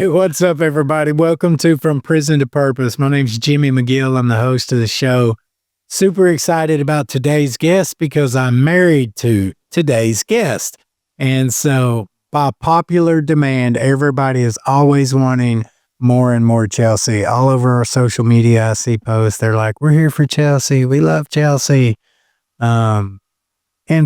Hey, what's up, everybody? Welcome to From Prison to Purpose. My name's Jimmy McGill. I'm the host of the show. Super excited about today's guest because I'm married to today's guest. And so, by popular demand, everybody is always wanting more and more Chelsea. All over our social media, I see posts. They're like, we're here for Chelsea. We love Chelsea. And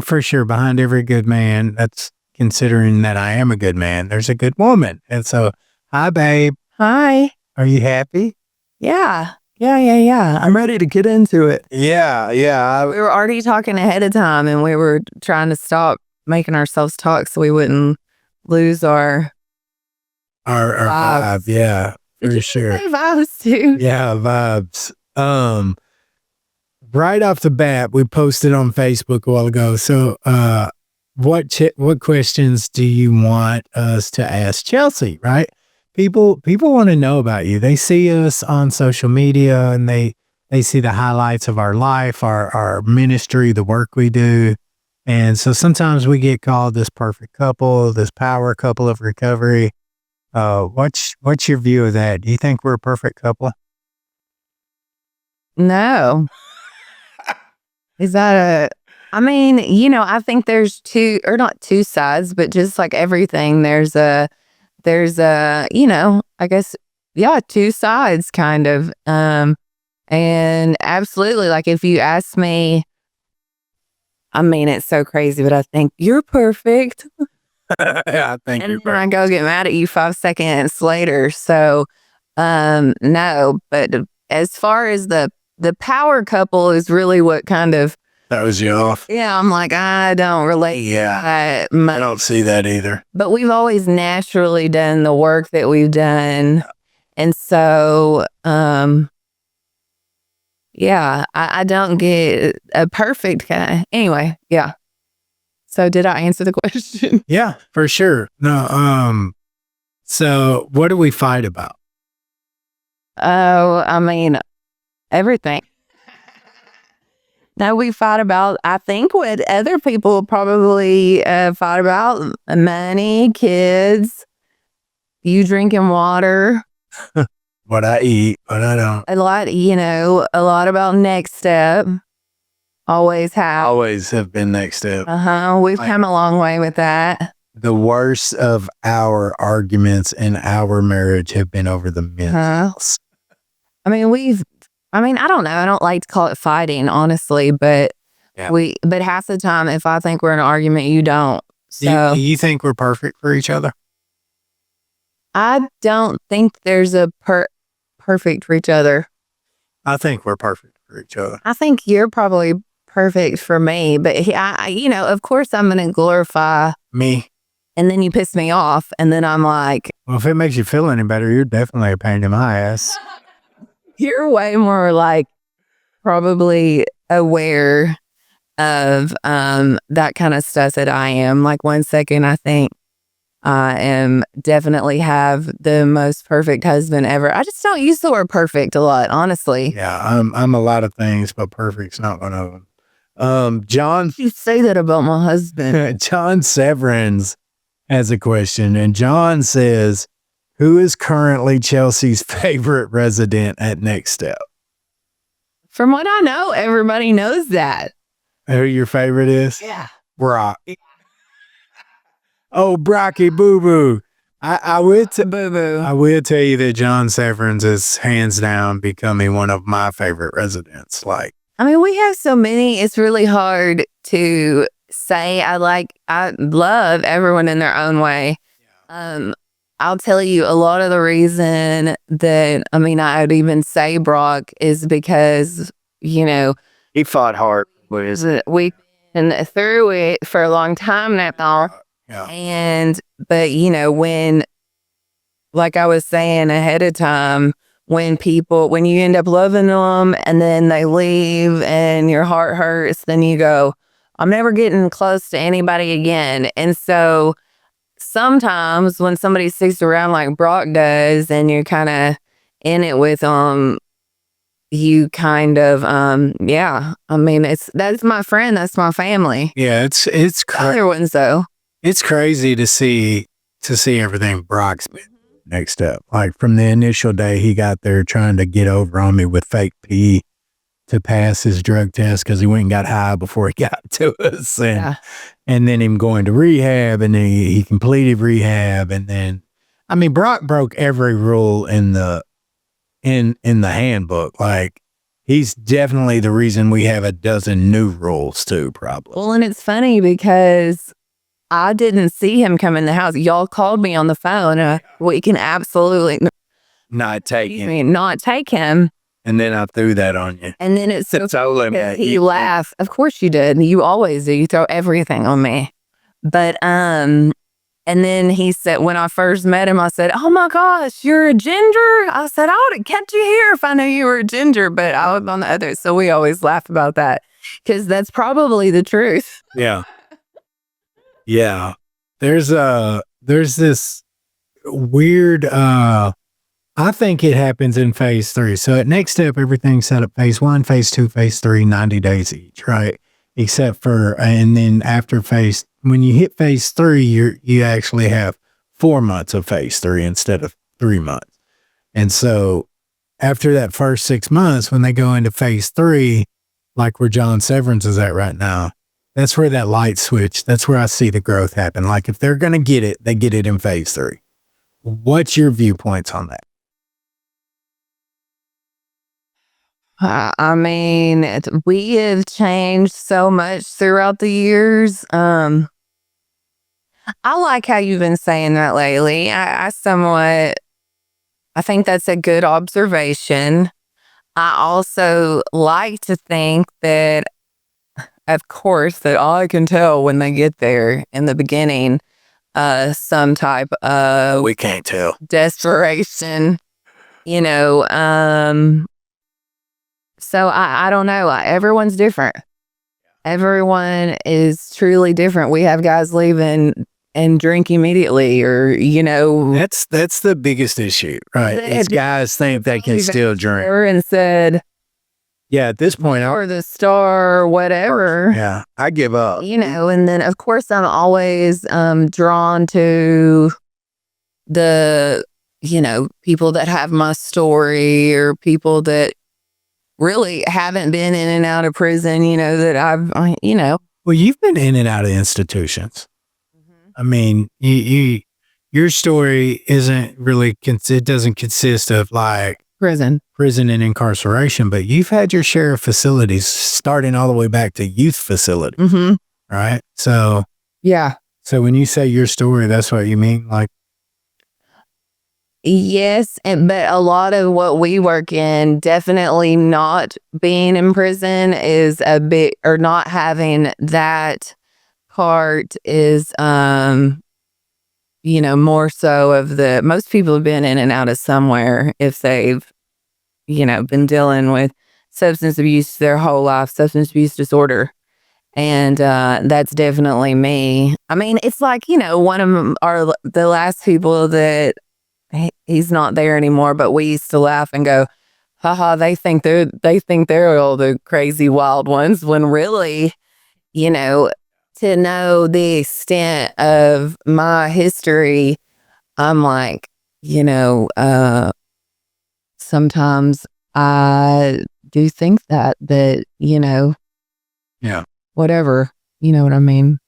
for sure, behind every good man, that's considering that I am a good man, there's a good woman. And so, hi, babe. Hi. Are you happy? Yeah. I'm ready to get into it. Yeah. We were already talking ahead of time and we were trying to stop making ourselves talk so we wouldn't lose our vibe. Yeah, for sure. Say vibes too. Yeah, vibes. Right off the bat, we posted on Facebook a while ago. So, what questions do you want us to ask Chelsea? Right? People want to know about you. They see us on social media and they see the highlights of our life, our ministry, the work we do. And so sometimes we get called this perfect couple, this power couple of recovery. What's your view of that? Do you think we're a perfect couple? No. Is that I think there's not two sides, but just like everything, there's a, I guess, yeah, two sides kind of. And absolutely, like if you ask me, it's so crazy, but I think you're perfect. Yeah, I think you're perfect. And I go get mad at you 5 seconds later. So, no, but as far as the power couple is really what kind of throws you off. Yeah, I'm like, I don't relate. Yeah, I don't see that either. But we've always naturally done the work that we've done. And so, yeah, I don't get a perfect guy. Anyway, yeah. So did I answer the question? Yeah, for sure. No, so what do we fight about? Oh, everything. Now we fight about, I think, what other people probably fight about: money, kids, you drinking water. What I eat, what I don't. A lot about next step. Always have been next step. We've come a long way with that. The worst of our arguments in our marriage have been over the men's. I don't know. I don't like to call it fighting, honestly, but yeah. But half the time, if I think we're in an argument, you don't. So you think we're perfect for each other? I don't think there's a perfect for each other. I think we're perfect for each other. I think you're probably perfect for me, but of course I'm going to glorify me. And then you piss me off, and then I'm like, well, if it makes you feel any better, you're definitely a pain in my ass. You're way more like probably aware of that kind of stuff that I am. Like 1 second, I think I definitely have the most perfect husband ever. I just don't use the word perfect a lot, honestly. Yeah, I'm a lot of things, but perfect's not one of them. John, you say that about my husband. John Severance has a question, and John says, who is currently Chelsea's favorite resident at Next Step? From what I know, everybody knows that. Who your favorite is? Yeah. Brock. Oh, Brocky Boo Boo. I will tell you that John Severance is hands down becoming one of my favorite residents. We have so many, it's really hard to say. I love everyone in their own way. Yeah. I'll tell you, a lot of the reason that, I would even say Brock is because, he fought hard. We've been through it for a long time now. Yeah. But when, like I was saying ahead of time, when you end up loving them and then they leave and your heart hurts, then you go, I'm never getting close to anybody again. And so sometimes when somebody sticks around like Brock does and you're kind of in it with them, you kind of, that's my friend, that's my family. Yeah, it's other ones though. It's crazy to see everything Brock's been next step. Like from the initial day he got there trying to get over on me with fake pee to pass his drug test because he went and got high before he got to us. And then him going to rehab, and then he completed rehab. And then, I mean, Brock broke every rule in the handbook. Like, he's definitely the reason we have a dozen new rules too, probably. Well, and it's funny because I didn't see him come in the house. Y'all called me on the phone. We can absolutely not take him. And then I threw that on you. And then it's so he laughed. Of course you did. You always do. You throw everything on me. But and then he said, when I first met him, I said, "Oh my gosh, you're a ginger." I said, "I would have kept you here if I knew you were a ginger," but I was on the other. So we always laugh about that because that's probably the truth. Yeah. Yeah. There's this weird, I think it happens in phase 3. So at next step, everything's set up phase 1, phase 2, phase 3, 90 days each, right? Except for, and then after when you hit phase 3, you actually have 4 months of phase 3 instead of 3 months. And so after that first 6 months, when they go into phase 3, like where John Severance is at right now, that's where that light switch, that's where I see the growth happen. Like if they're going to get it, they get it in phase 3. What's your viewpoints on that? I mean, we have changed so much throughout the years. I like how you've been saying that lately. I think that's a good observation. I also like to think that, of course, that I can tell when they get there in the beginning, some type of we can't tell desperation, So I don't know. Everyone's different. Everyone is truly different. We have guys leaving and drink immediately, or That's the biggest issue, right? It's guys think they can still drink. And said, yeah, at this point, or the star, or whatever. Yeah, I give up. And then of course I'm always drawn to the people that have my story, or people that really haven't been in and out of prison, that I've, Well, you've been in and out of institutions. Mm-hmm. I mean, your story isn't really, it doesn't consist of like prison and incarceration, but you've had your share of facilities starting all the way back to youth facilities, mm-hmm. right? So, yeah. So when you say your story, that's what you mean? Like, yes, but a lot of what we work in, definitely not being in prison is a bit, or not having that part is, more so of most people have been in and out of somewhere if they've, been dealing with substance abuse their whole life, substance abuse disorder. And that's definitely me. I mean, it's like, one of them are the last people that, he's not there anymore, but we used to laugh and go, haha, they think they're all the crazy wild ones, when really, to know the extent of my history, I'm like, sometimes I do think that, yeah, whatever, you know what I mean?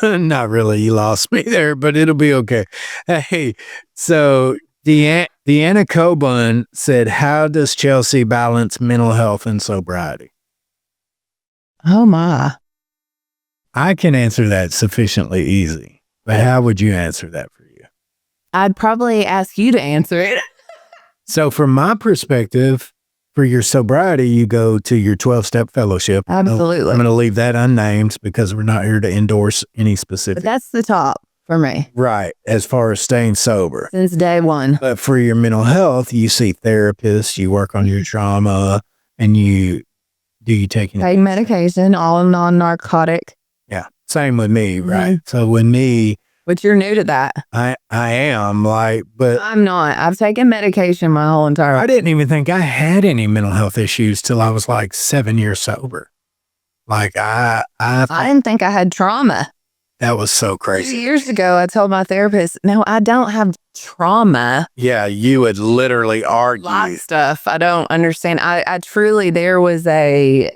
Not really. You lost me there, but it'll be okay. Hey, so Deanna Coburn said, how does Chelsea balance mental health and sobriety? Oh my. I can answer that sufficiently easy, but how would you answer that for you? I'd probably ask you to answer it. So from my perspective, for your sobriety, you go to your 12-step fellowship. Absolutely. I'm going to leave that unnamed because we're not here to endorse any specific. But that's the top for me. Right. As far as staying sober. Since day one. But for your mental health, you see therapists, you work on your trauma, and you take medication, all non-narcotic. Yeah. Same with me, right? Mm-hmm. So with me. But you're new to that. I am, but I'm not. I've taken medication my whole entire life. I didn't even think I had any mental health issues till I was like 7 years sober. Like I didn't think I had trauma. That was so 2 crazy. years ago, I told my therapist, no, I don't have trauma. Yeah, you would literally argue. Lot of stuff I don't understand. I truly, there was a,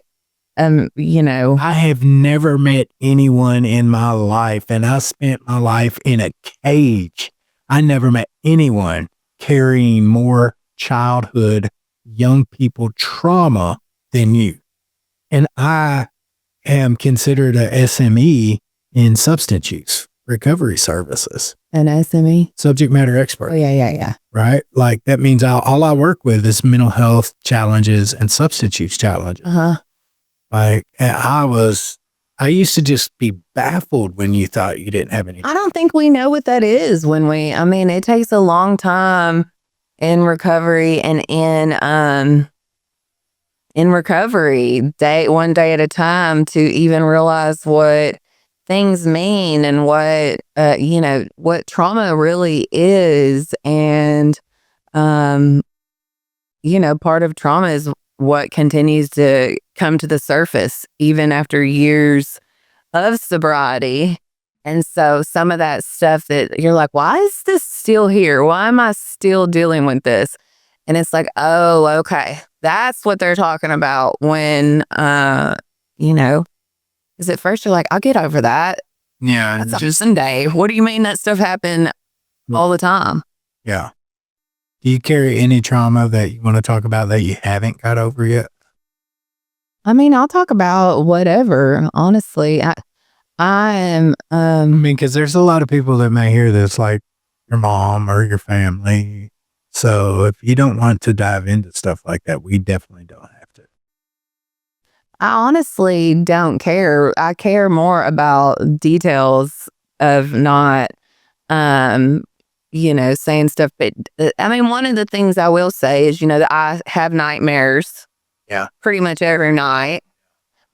I have never met anyone in my life, and I spent my life in a cage. I never met anyone carrying more childhood, young people trauma than you. And I am considered a SME in substance use recovery services, an SME. subject matter expert. Oh, yeah. Right? Like that means all I work with is mental health challenges and substance use challenges. Like I used to just be baffled when you thought you didn't have any. I don't think we know what that is it takes a long time in recovery and in recovery, one day at a time, to even realize what things mean and what trauma really is. And, part of trauma is what continues to come to the surface even after years of sobriety. And so some of that stuff that you're like, why is this still here? Why am I still dealing with this? And it's like, oh, okay. That's what they're talking about when, because at first you're like, I'll get over that. Yeah. That's just Sunday. What do you mean that stuff happened all the time? Yeah. Do you carry any trauma that you want to talk about that you haven't got over yet? I'll talk about whatever, honestly. I am, because there's a lot of people that may hear this, like your mom or your family. So if you don't want to dive into stuff like that, we definitely don't have to. I honestly don't care. I care more about details of not, saying stuff. But one of the things I will say is, that I have nightmares. Yeah. Pretty much every night.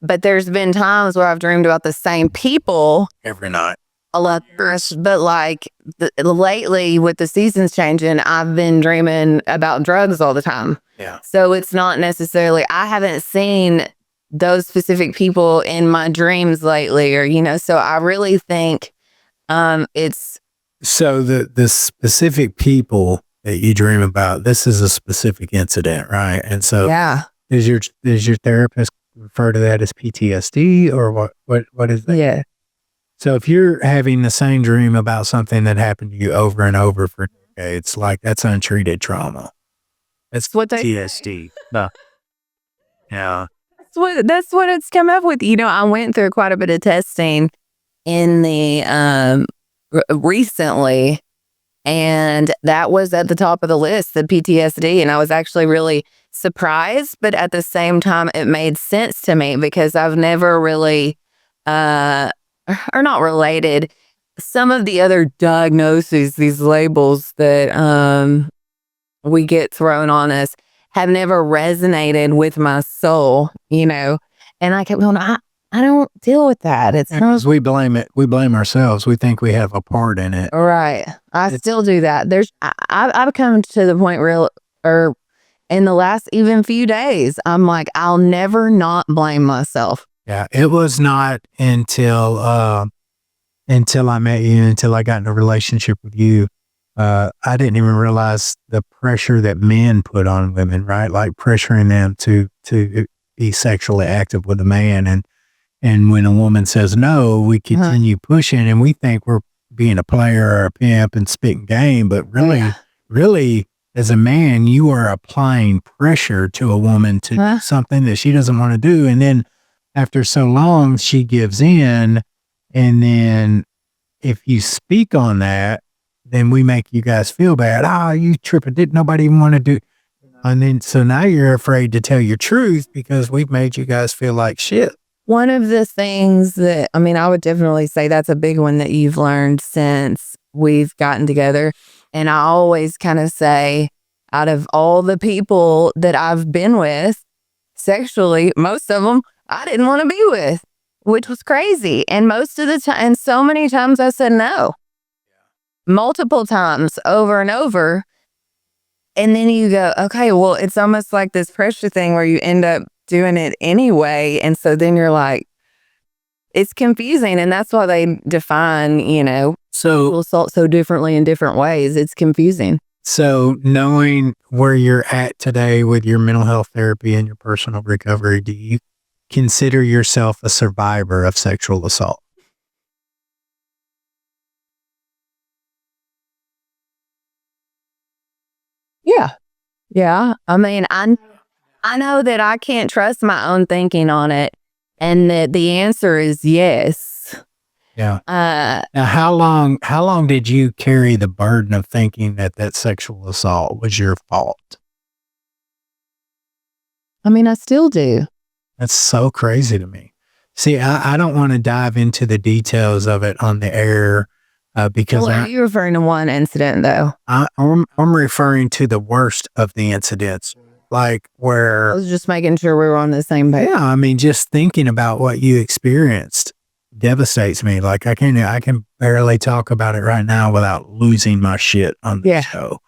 But there's been times where I've dreamed about the same people. Every night. A lot, but like lately with the seasons changing, I've been dreaming about drugs all the time. Yeah. So it's not necessarily, I haven't seen those specific people in my dreams lately, so I really think it's. So the specific people that you dream about, this is a specific incident, right? And so yeah. Does your therapist refer to that as PTSD or what is that? Yeah. So if you're having the same dream about something that happened to you over and over for decades, like that's untreated trauma. That's what PTSD. No. Yeah. That's what it's come up with. I went through quite a bit of testing in the recently, and that was at the top of the list, the PTSD, and I was actually really surprised, but at the same time it made sense to me because I've never really or not related some of the other diagnoses, these labels that we get thrown on us have never resonated with my soul, and I kept going, I don't deal with that. It's not, we blame it. We blame ourselves. We think we have a part in it. right. I still do that. I've come to the point where in the last even few days, I'm like, I'll never not blame myself. Yeah, it was not until I met you, until I got in a relationship with you. I didn't even realize the pressure that men put on women, right? Like pressuring them to be sexually active with a man. And when a woman says no, we continue pushing and we think we're being a player or a pimp and spitting game. But really, as a man, you are applying pressure to a woman to do something that she doesn't want to do. And then after so long, she gives in. And then if you speak on that, then we make you guys feel bad. You tripping. Didn't nobody even want to do. And then, so now you're afraid to tell your truth because we've made you guys feel like shit. One of the things that, I would definitely say that's a big one that you've learned since we've gotten together. And I always kind of say, out of all the people that I've been with sexually, most of them I didn't want to be with, which was crazy. And most of the time, and so many times I said no. Multiple times, over and over. And then you go, okay, well, it's almost like this pressure thing where you end up doing it anyway. And so then you're like, it's confusing, and that's why they define, So, assault so differently in different ways. It's confusing. so knowing where you're at today with your mental health therapy and your personal recovery, do you consider yourself a survivor of sexual assault? Yeah. Yeah. I mean, I know that I can't trust my own thinking on it, and that the answer is yes. Yeah. Uh, Now, how long did you carry the burden of thinking that that sexual assault was your fault? I mean, I still do. That's so crazy to me. See, I don't want to dive into the details of it on the air because Well, are you referring to one incident though? I'm referring to the worst of the incidents, like I where, was just making sure we were on the same page. yeah, I mean, just thinking about what you experienced devastates me. Like I can barely talk about it right now without losing my shit on the Yeah. show.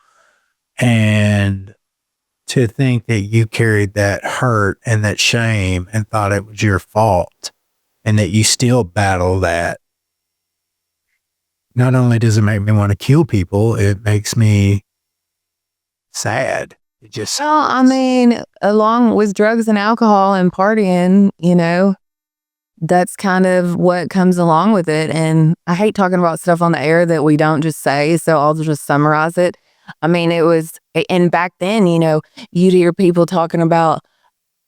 And to think that you carried that hurt and that shame and thought it was your fault and that you still battle that. Not only does it make me want to kill people, it makes me sad. It just, Well, I mean, along with drugs and alcohol and partying, that's kind of what comes along with it. And I hate talking about stuff on the air that we don't just say, so I'll just summarize it. I mean, and back then, you'd hear people talking about,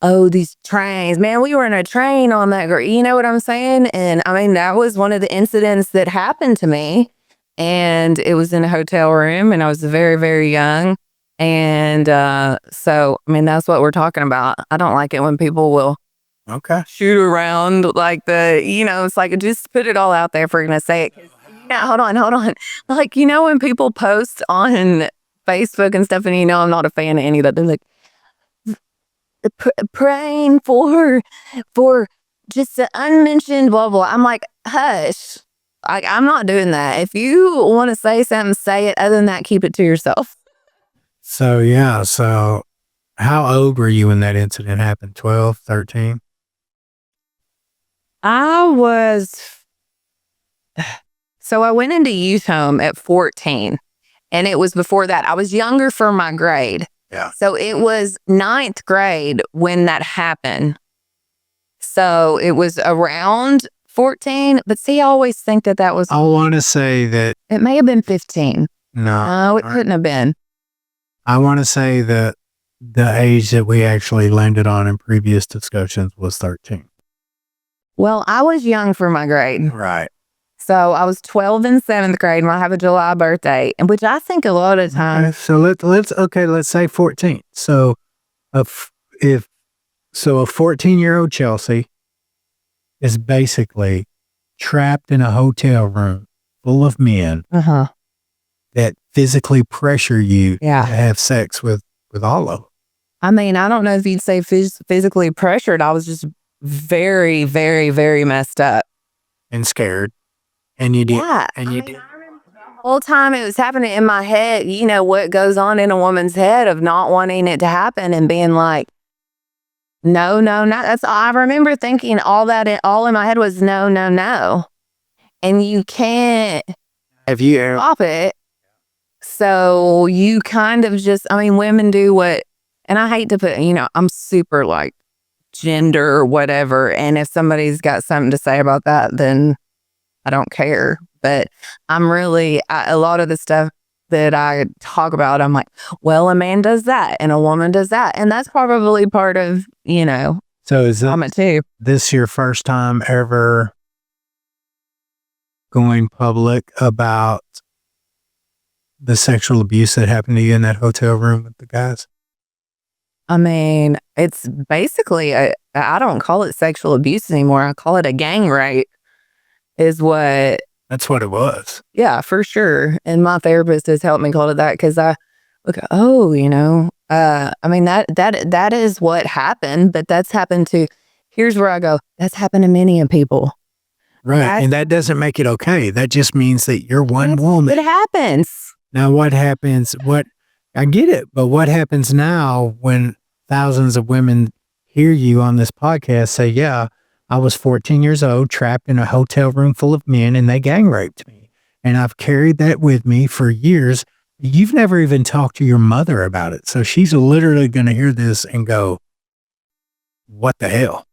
oh, these trains, man, we were in a train on that, you know what I'm saying? And I mean, that was one of the incidents that happened to me. And it was in a hotel room, and I was very, very young. And so, I mean, that's what we're talking about. I don't like it when people will okay. shoot around like it's like, just put it all out there if we're going to say it. Yeah, hold on. Like, when people post on Facebook and stuff, and I'm not a fan of any of that. They're like, praying for just the unmentioned blah, blah. I'm like, hush. I'm not doing that. If you want to say something, say it. Other than that, keep it to yourself. So, yeah. So, how old were you when that incident happened? 12, 13? So I went into youth home at 14, and it was before that. I was younger for my grade. Yeah. So it was 9th grade when that happened. So it was around 14, but see, I always think that was, I want to say that, it may have been 15. No, it couldn't have been. I want to say that the age that we actually landed on in previous discussions was 13. Well, I was young for my grade. Right. So I was 12 in 7th grade, and I have a July birthday, and which I think a lot of times. Okay, so let's say 14. So a 14-year-old Chelsea is basically trapped in a hotel room full of men that physically pressure you to have sex with all of them. I mean, I don't know if you'd say physically pressured. I was just very, very, very messed up and scared. And you did. Yeah. And you did. The whole time it was happening in my head, what goes on in a woman's head of not wanting it to happen and being like, no, not that's all. I remember thinking all in my head was no, no, no. And you can't stop it. So you kind of just, I mean, women do what, and I hate to put, I'm super like gender or whatever. And if somebody's got something to say about that, then I don't care. But I'm really, a lot of the stuff that I talk about, I'm like, well, a man does that and a woman does that. And that's probably part of, So is this your first time ever going public about the sexual abuse that happened to you in that hotel room with the guys? I mean, it's basically, I don't call it sexual abuse anymore. I call it a gang rape. That's what it was. Yeah, for sure. And my therapist has helped me call it that because I look, I mean, that is what happened, but that's happened to, here's where I go, that's happened to many of people. Right. And that doesn't make it okay. That just means that you're one woman. It happens. Now, what happens, I get it, but what happens now when thousands of women hear you on this podcast say, yeah, I was 14 years old, trapped in a hotel room full of men, and they gang raped me. And I've carried that with me for years. You've never even talked to your mother about it. So she's literally going to hear this and go, what the hell?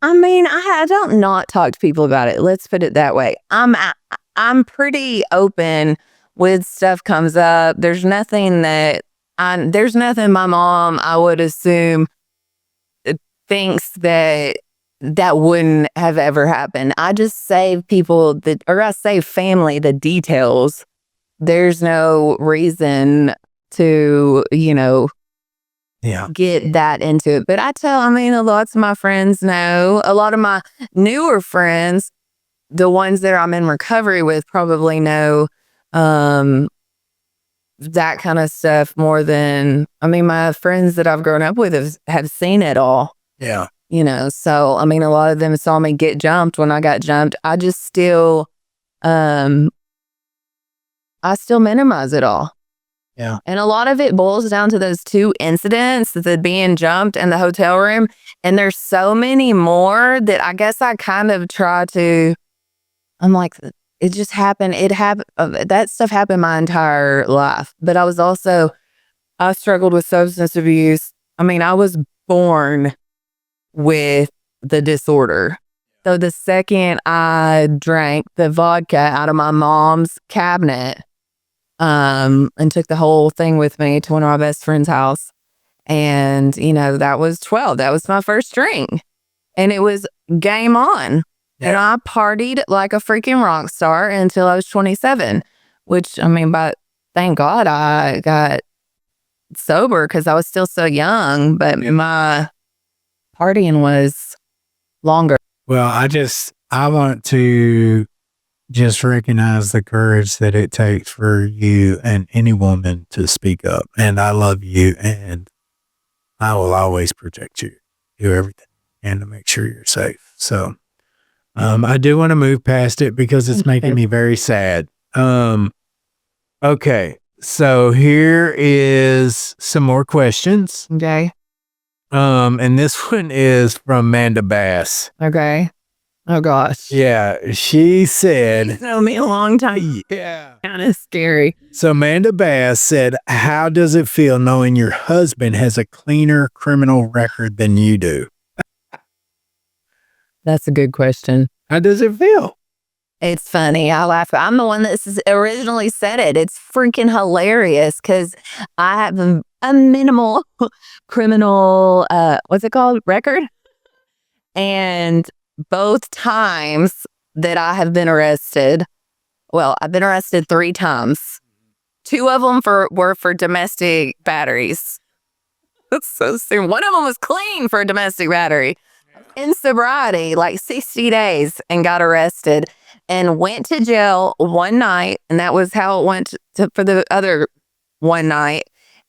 I mean, I don't not talk to people about it. Let's put it that way. I'm pretty open with stuff comes up. There's nothing there's nothing my mom, I would assume, thinks that wouldn't have ever happened. I just save people I save family the details. There's no reason to, get that into it. But I mean, a lot of my friends know, a lot of my newer friends, the ones that I'm in recovery with probably know that kind of stuff more than, I mean, my friends that I've grown up with have seen it all. Yeah. So, I mean, a lot of them saw me get jumped when I got jumped. I just still, I still minimize it all. Yeah. And a lot of it boils down to those 2 incidents, the being jumped and the hotel room. And there's so many more that I guess I kind of try to, I'm like, it just happened. That stuff happened my entire life. But I struggled with substance abuse. I mean, I was born with the disorder. So the second I drank the vodka out of my mom's cabinet, and took the whole thing with me to one of my best friend's house. And, that was 12. That was my first drink. And it was game on. Yeah. And I partied like a freaking rock star until I was 27, which, I mean, but thank God I got sober because I was still so young, but my partying was longer. Well, I want to just recognize the courage that it takes for you and any woman to speak up. And I love you, and I will always protect you, do everything, and to make sure you're safe. So, I do want to move past it because it's making me very sad. Okay. So here is some more questions. Okay. And this one is from Amanda Bass. Okay. Oh gosh. Yeah. She said, It's known me a long time. Yeah. Kind of scary. So Amanda Bass said, how does it feel knowing your husband has a cleaner criminal record than you do? That's a good question. How does it feel? It's funny. I laugh. I'm the one that originally said it. It's freaking hilarious because I have a minimal criminal, what's it called? Record. And both times that I have been arrested, well, I've been arrested 3 times. 2 of them were for domestic batteries. That's so soon. One of them was clean for a domestic battery. In sobriety, like 60 days, and got arrested and went to jail one night. And that was how it went for the other one night.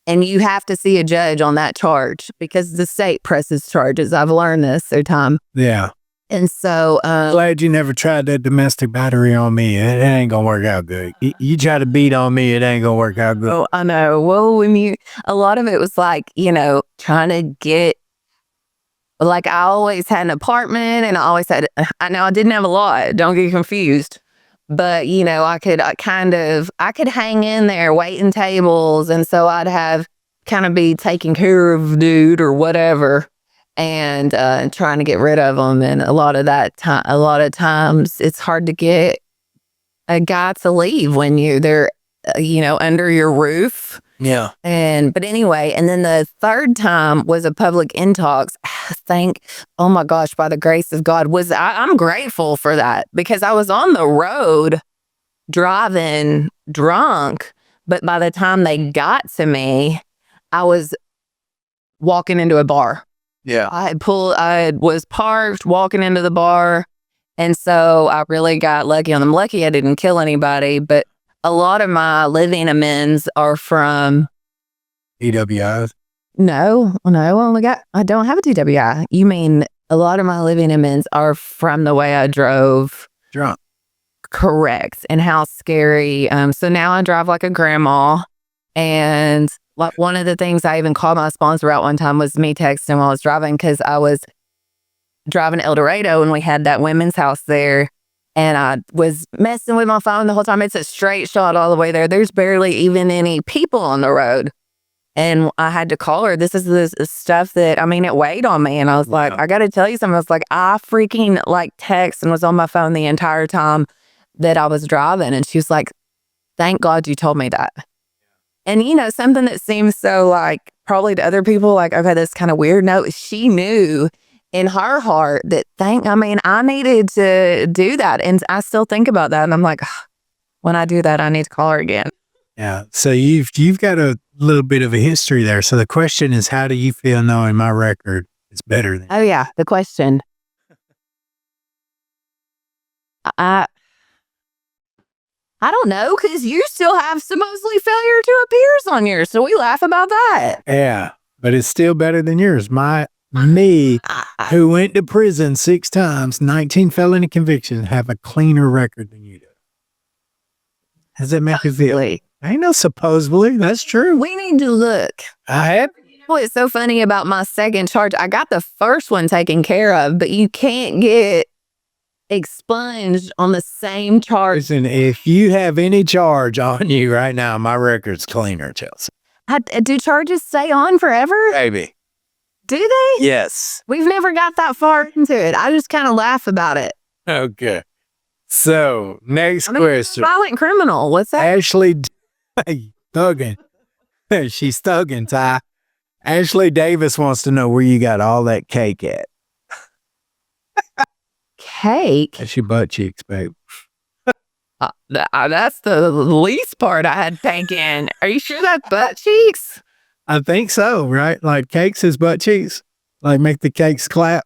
And you have to see a judge on that charge because the state presses charges. I've learned this through time. Yeah. And so, glad you never tried that domestic battery on me. It ain't gonna work out good. You try to beat on me, it ain't gonna work out good. Oh, I know. Well, a lot of it was like, trying to get, like, I always had an apartment and I didn't have a lot. Don't get confused. But, I could hang in there waiting tables. And so I'd kind of be taking care of dude or whatever. And trying to get rid of them. And a lot of times it's hard to get a guy to leave when they're under your roof. Yeah. But anyway, and then the third time was a public intox. Oh my gosh, by the grace of God, I'm grateful for that because I was on the road driving drunk. But by the time they got to me, I was walking into a bar. Yeah. I was parked walking into the bar. And so I really got lucky. I'm lucky I didn't kill anybody, but a lot of my living amends are from DWIs? No, I don't have a DWI. You mean a lot of my living amends are from the way I drove. Drunk. Correct. And how scary. So now I drive like a grandma. And like one of the things I even called my sponsor out one time was me texting while I was driving because I was driving to El Dorado and we had that women's house there. And I was messing with my phone the whole time. It's a straight shot all the way there. There's barely even any people on the road. And I had to call her. This is this stuff that, I mean, it weighed on me. And I was like, I got to tell you something. I was like, I freaking like text and was on my phone the entire time that I was driving. And she was like, thank God you told me that. And, you know, something that seems so like probably to other people like, okay, that's kind of weird. No, she knew in her heart that I needed to do that. And I still think about that. And I'm like, when I do that, I need to call her again. Yeah. So you've got a little bit of a history there. So the question is, how do you feel knowing my record is better than? Oh yeah, the question. I don't know, because you still have supposedly failure to appears on yours, so we laugh about that. Yeah, but it's still better than yours. Me, who went to prison 6 times, 19 felony convictions, have a cleaner record than you do. How's that make you feel? Ain't no supposedly. That's true. We need to look. What's so funny about my second charge, I got the first one taken care of, but you can't get expunged on the same charge. Listen, if you have any charge on you right now, my record's cleaner, Chelsea. Do charges stay on forever? Baby. Do they? Yes. We've never got that far into it. I just kind of laugh about it. Okay. So, next question. Violent criminal. What's that? Ashley thugging. She's thugging, Ty. Ashley Davis wants to know where you got all that cake at. Cake? That's your butt cheeks, babe. That's the least part I had taken. Are you sure that's butt cheeks? I think so, right? Like cakes is butt cheeks. Like make the cakes clap.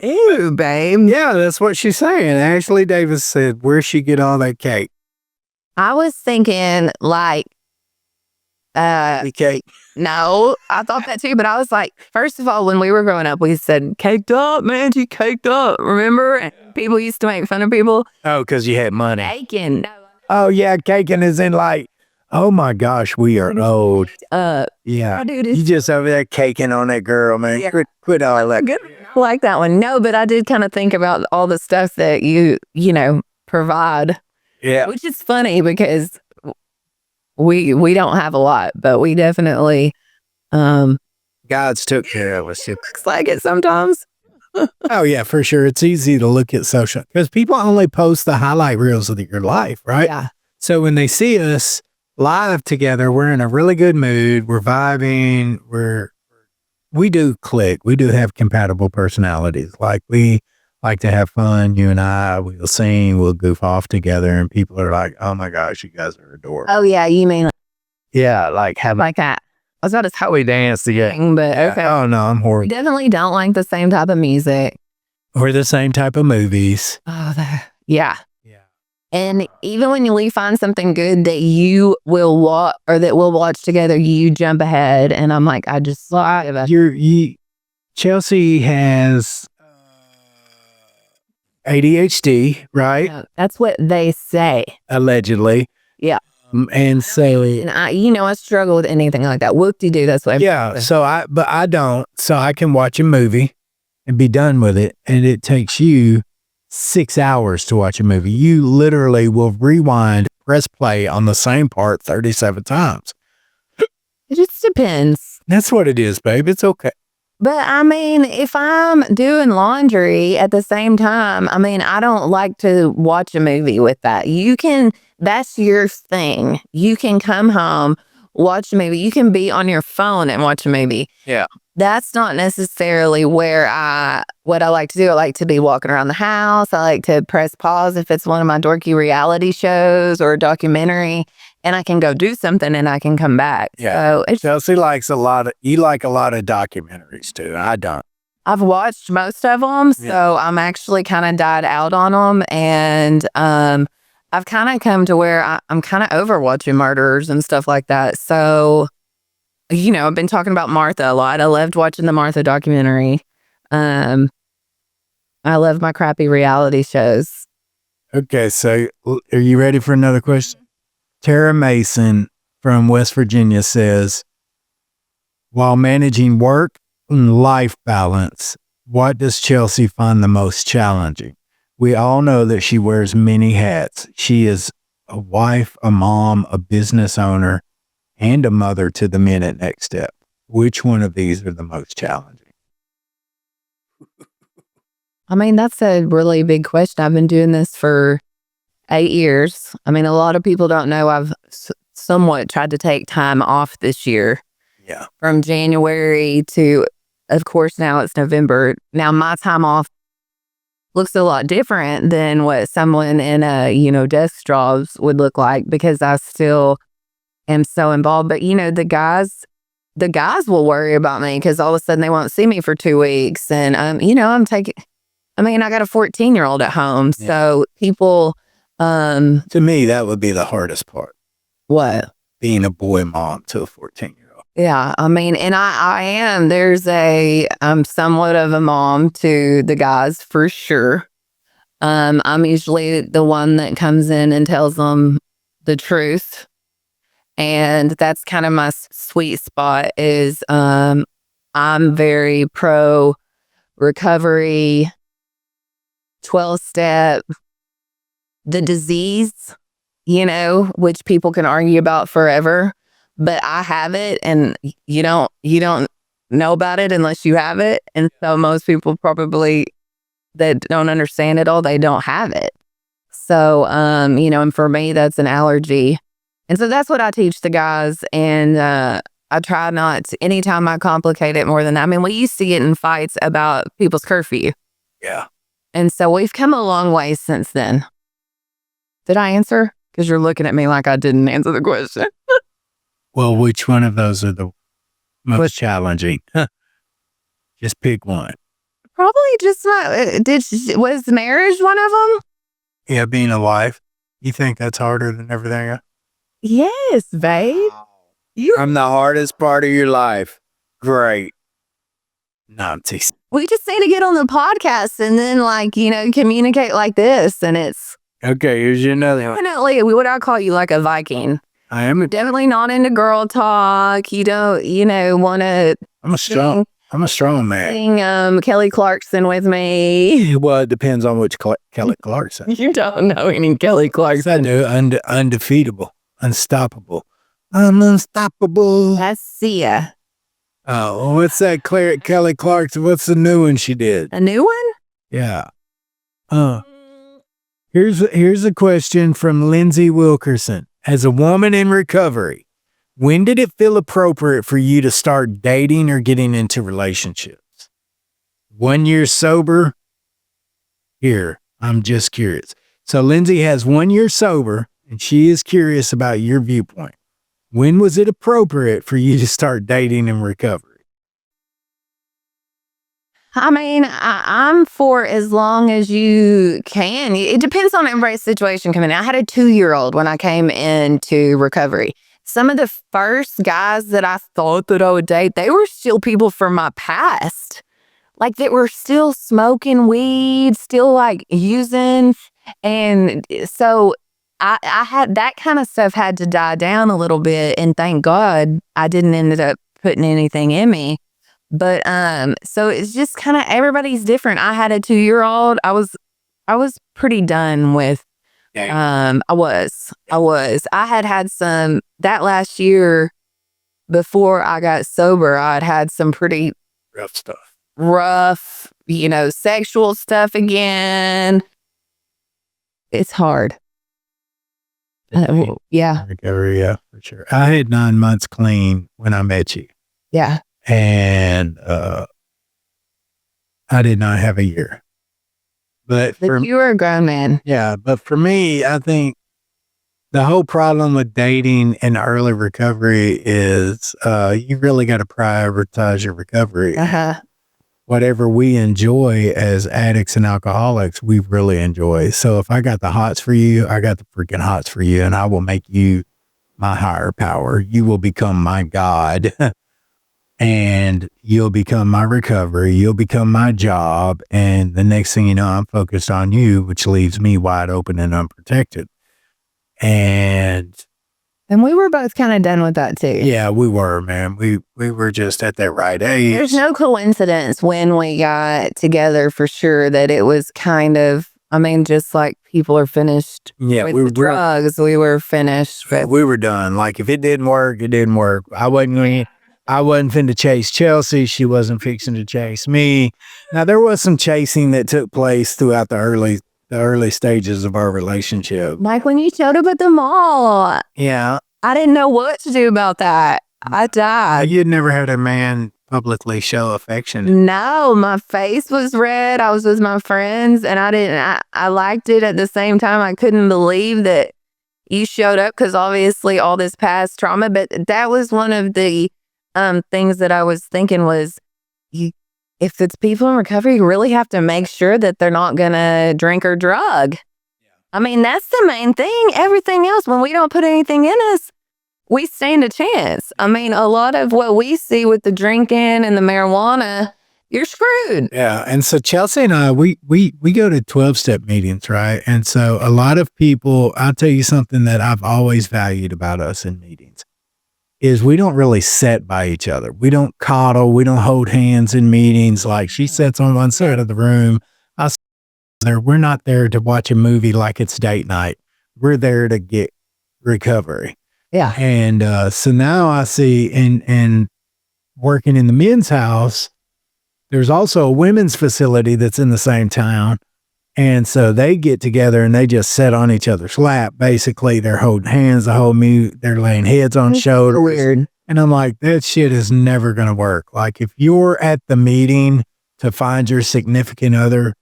Ew, babe. Yeah, that's what she's saying. Ashley Davis said, where'd she get all that cake? I was thinking like, the cake. No, I thought that too, but I was like, first of all, when we were growing up, we said, caked up, man, she caked up, remember? And people used to make fun of people. Oh, because you had money. Caking. No. Oh, yeah, caking is in like, oh my gosh, we are old. Yeah. Dude, you just over there caking on that girl, man. Yeah. Quit all that. Good. I like that one. No, but I did kind of think about all the stuff that you provide. Yeah. Which is funny because we don't have a lot, but we definitely God's took care of us. looks like it sometimes. Oh yeah, for sure. It's easy to look at social because people only post the highlight reels of your life, right? Yeah. So when they see us live together, we're in a really good mood. We're vibing. We do click. We do have compatible personalities. Like we like to have fun. You and I, we'll sing, we'll goof off together, and people are like, "Oh my gosh, you guys are adorable." Oh yeah, you mean Yeah, like have like that. I thought it's how we dance together. But okay. Oh no, I'm We horrible. definitely don't like the same type of music. Or the same type of movies. Oh, yeah. Yeah. And even when you find something good that you will watch or that we'll watch together, you jump ahead. And I'm like, I just saw Chelsea has ADHD, right? That's what they say. Allegedly. Yeah. And so, And I struggle with anything like that. Whoop-de-doo, that's what yeah. So I don't. So I can watch a movie and be done with it. And it takes you 6 hours to watch a movie. You literally will rewind, press play on the same part 37 times. It just depends. That's what it is, babe. It's okay. But I mean, if I'm doing laundry at the same time, I mean, I don't like to watch a movie with that. That's your thing. You can come home, watch a movie. You can be on your phone and watch a movie. Yeah. That's not necessarily what I like to do. I like to be walking around the house. I like to press pause if it's one of my dorky reality shows or a documentary, and I can go do something and I can come back. Yeah. So Chelsea likes you like a lot of documentaries too. I don't. I've watched most of them, so I'm actually kind of died out on them, and I've kind of come to where I'm kind of over watching murders and stuff like that. So, I've been talking about Martha a lot. I loved watching the Martha documentary. I love my crappy reality shows. Okay, so are you ready for another question? Tara Mason from West Virginia says, while managing work life balance, what does Chelsea find the most challenging? We all know that she wears many hats. She is a wife, a mom, a business owner, and a mother to the men at Next Step. Which one of these are the most challenging? I mean, that's a really big question. I've been doing this for 8 years. I mean, a lot of people don't know I've somewhat tried to take time off this year. Yeah. From January to, of course, now it's November. Now my time off looks a lot different than what someone in a, desk jobs would look like, because I still am so involved. But, the guys will worry about me because all of a sudden they won't see me for 2 weeks. And, I got a 14-year-old at home. Yeah. So people, To me, that would be the hardest part. what? Being a boy mom to a 14-year-old. Yeah, and I am. I'm somewhat of a mom to the guys for sure. I'm usually the one that comes in and tells them the truth. And that's kind of my sweet spot is, I'm very pro recovery, 12-step, the disease, which people can argue about forever. But I have it, and you don't know about it unless you have it. And so most people probably that don't understand it all, they don't have it. So, and for me, that's an allergy. And so that's what I teach the guys. And I try not to, anytime I complicate it more than that. I mean, we used to get in fights about people's curfew. Yeah. And so we've come a long way since then. Did I answer? Because you're looking at me like I didn't answer the question. Well, which one of those are the most challenging? Just pick one. Probably just not. Was marriage one of them? Yeah, being a wife. You think that's harder than everything else? Yes, babe. I'm the hardest part of your life. Great. No, I'm teasing. We just need to get on the podcast and then communicate like this. And it's Okay, here's your another one. definitely, what I call you, like a Viking. I am. Definitely not into girl talk. You don't, want to. I'm a strong man. Sing Kelly Clarkson with me. Well, it depends on which Kelly Clarkson. You don't know any Kelly Clarkson. I do. Undefeatable. Unstoppable. I'm unstoppable. That's Sia. Oh, what's that Kelly Clarkson? What's the new one she did? A new one? Yeah. Here's a question from Lindsay Wilkerson. As a woman in recovery, when did it feel appropriate for you to start dating or getting into relationships? 1 year sober? Here, I'm just curious. So Lindsay has 1 year sober, and she is curious about your viewpoint. When was it appropriate for you to start dating in recovery? I mean, I'm for as long as you can. It depends on everybody's situation coming in. I had a 2-year-old when I came into recovery. Some of the first guys that I thought that I would date, they were still people from my past. Like, that were still smoking weed, still using. And so I had that kind of stuff had to die down a little bit. And thank God I didn't end up putting anything in me. But so it's just kind of, everybody's different. I had a 2-year-old. I was pretty done with. I was. I had some that last year before I got sober. I'd had some pretty Rough stuff. Sexual stuff again. It's hard. Yeah. Recovery, yeah, for sure. I had 9 months clean when I met you. Yeah. And I did not have a year. But you were a grown man. Yeah, but for me, I think the whole problem with dating in early recovery is you really got to prioritize your recovery. Uh-huh. Whatever we enjoy as addicts and alcoholics, we really enjoy. So if I got the hots for you, I got the freaking hots for you, and I will make you my higher power. You will become my God. And you'll become my recovery. You'll become my job. And the next thing you know, I'm focused on you, which leaves me wide open and unprotected. And And we were both kind of done with that too. Yeah, we were, man. We were just at that right age. There's no coincidence when we got together for sure that it was kind of, I mean, just like people are finished with the drugs, we were finished. We were done. Like if it didn't work, it didn't work. I wasn't finna chase Chelsea. She wasn't fixing to chase me. Now there was some chasing that took place throughout the early stages of our relationship. Like when you showed up at the mall. Yeah. I didn't know what to do about that. I died. You'd never had a man publicly show affection. No, my face was red. I was with my friends and I liked it at the same time. I couldn't believe that you showed up because obviously all this past trauma, but that was one of the things that I was thinking was if it's people in recovery, you really have to make sure that they're not going to drink or drug. I mean, that's the main thing. Everything else, when we don't put anything in us, we stand a chance. I mean, a lot of what we see with the drinking and the marijuana, you're screwed. Yeah. And so Chelsea and I, we go to 12-step meetings, right? And so a lot of people, I'll tell you something that I've always valued about us in meetings is we don't really sit by each other. We don't coddle. We don't hold hands in meetings. Like she sits on one side of the room. I sit there. We're not there to watch a movie like it's date night. We're there to get recovery. Yeah. And so now I see in working in the men's house, there's also a women's facility that's in the same town. And so they get together and they just sit on each other's lap. Basically, they're holding hands, they're laying heads on shoulders. Weird. And I'm like, that shit is never going to work. Like if you're at the meeting to find your significant other,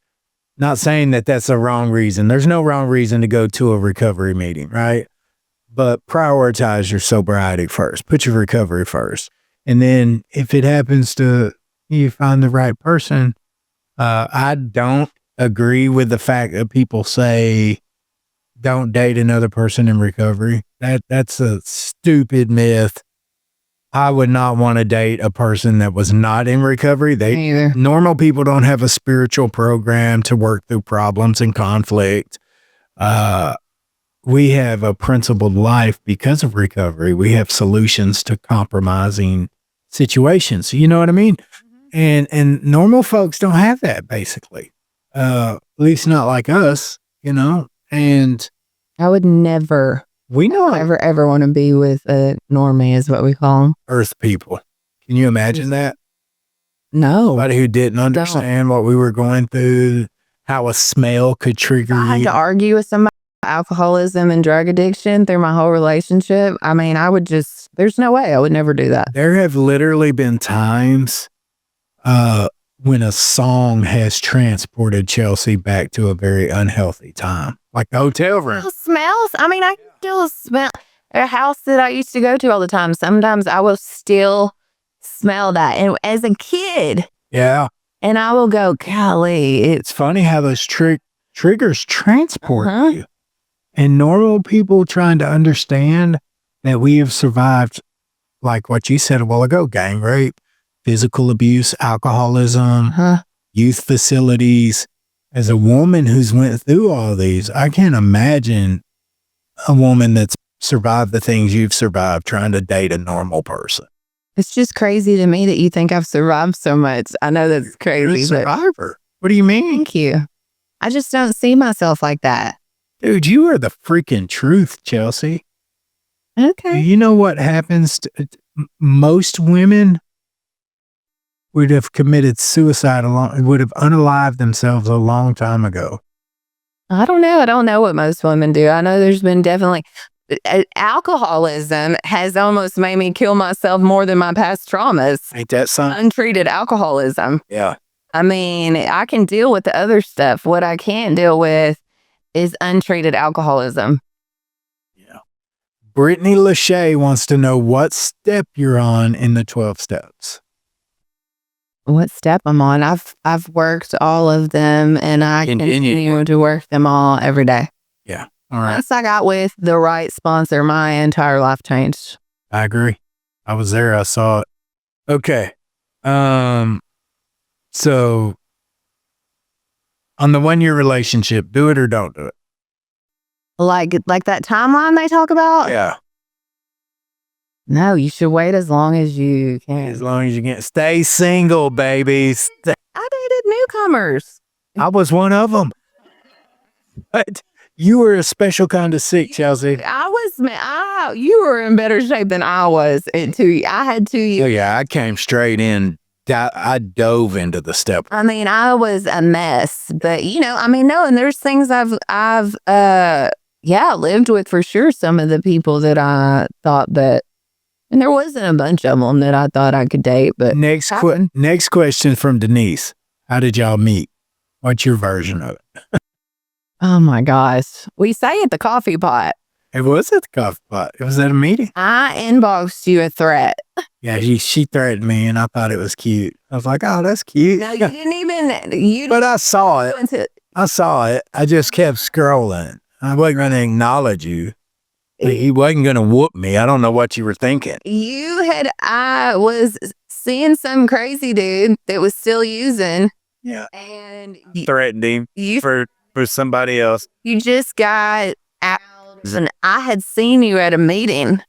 not saying that that's a wrong reason. There's no wrong reason to go to a recovery meeting, right? But prioritize your sobriety first. Put your recovery first. And then if it happens to you find the right person, I don't agree with the fact that people say don't date another person in recovery. That's a stupid myth. I would not want to date a person that was not in recovery. Normal people don't have a spiritual program to work through problems and conflict. We have a principled life because of recovery. We have solutions to compromising situations. You know what I mean? And normal folks don't have that basically. At least not like us, you know? And I would never ever want to be with a normie is what we call them. Earth people. Can you imagine that? No. Somebody who didn't understand what we were going through, how a smell could trigger you. I had to argue with somebody about alcoholism and drug addiction through my whole relationship. I mean, there's no way I would never do that. There have literally been times when a song has transported Chelsea back to a very unhealthy time, like the hotel room. Smells. I mean, I still smell a house that I used to go to all the time. Sometimes I will still smell that. And as a kid, yeah, and I will go, golly. It's funny how those triggers transport you. And normal people trying to understand that we have survived, like what you said a while ago, gang rape, physical abuse, alcoholism, youth facilities. As a woman who's went through all these, I can't imagine a woman that's survived the things you've survived trying to date a normal person. It's just crazy to me that you think I've survived so much. I know that's crazy. You're a survivor. What do you mean? Thank you. I just don't see myself like that. Dude, you are the freaking truth, Chelsea. Okay. You know what happens to most women would have committed suicide would have unalived themselves a long time ago. I don't know. I don't know what most women do. I know there's been definitely alcoholism has almost made me kill myself more than my past traumas. Ain't that something? Untreated alcoholism. Yeah. I mean, I can deal with the other stuff. What I can't deal with is untreated alcoholism. Yeah. Brittany Lachey wants to know what step you're on in the 12 steps. What step I'm on? I've worked all of them, and I continue to work them all every day. Yeah. All right. Once I got with the right sponsor, my entire life changed. I agree. I was there. I saw it. Okay. So on the 1-year relationship, do it or don't do it. Like that timeline they talk about? Yeah. No, you should wait as long as you can. As long as you can. Stay single, baby. I dated newcomers. I was one of them. But you were a special kind of sick, Chelsea. You were in better shape than I was at 2 I had 2 years. Oh, yeah, I came straight in. I dove into the step. I mean, I was a mess, but no, and there's things I've lived with for sure. Some of the people that I thought that, and there wasn't a bunch of them that I thought I could date, but Next question from Denise. How did y'all meet? What's your version of it? oh my gosh, we say at the coffee pot. It was at the coffee pot. It was at a meeting. I inboxed you a threat. Yeah, she threatened me, and I thought it was cute. I was like, "Oh, that's cute." No, you didn't even. But I saw it. I saw it. I just kept scrolling. I wasn't going to acknowledge you. He wasn't going to whoop me. I don't know what you were thinking. I was seeing some crazy dude that was still using. Yeah. And threatened him for somebody else. You just got out, and I had seen you at a meeting.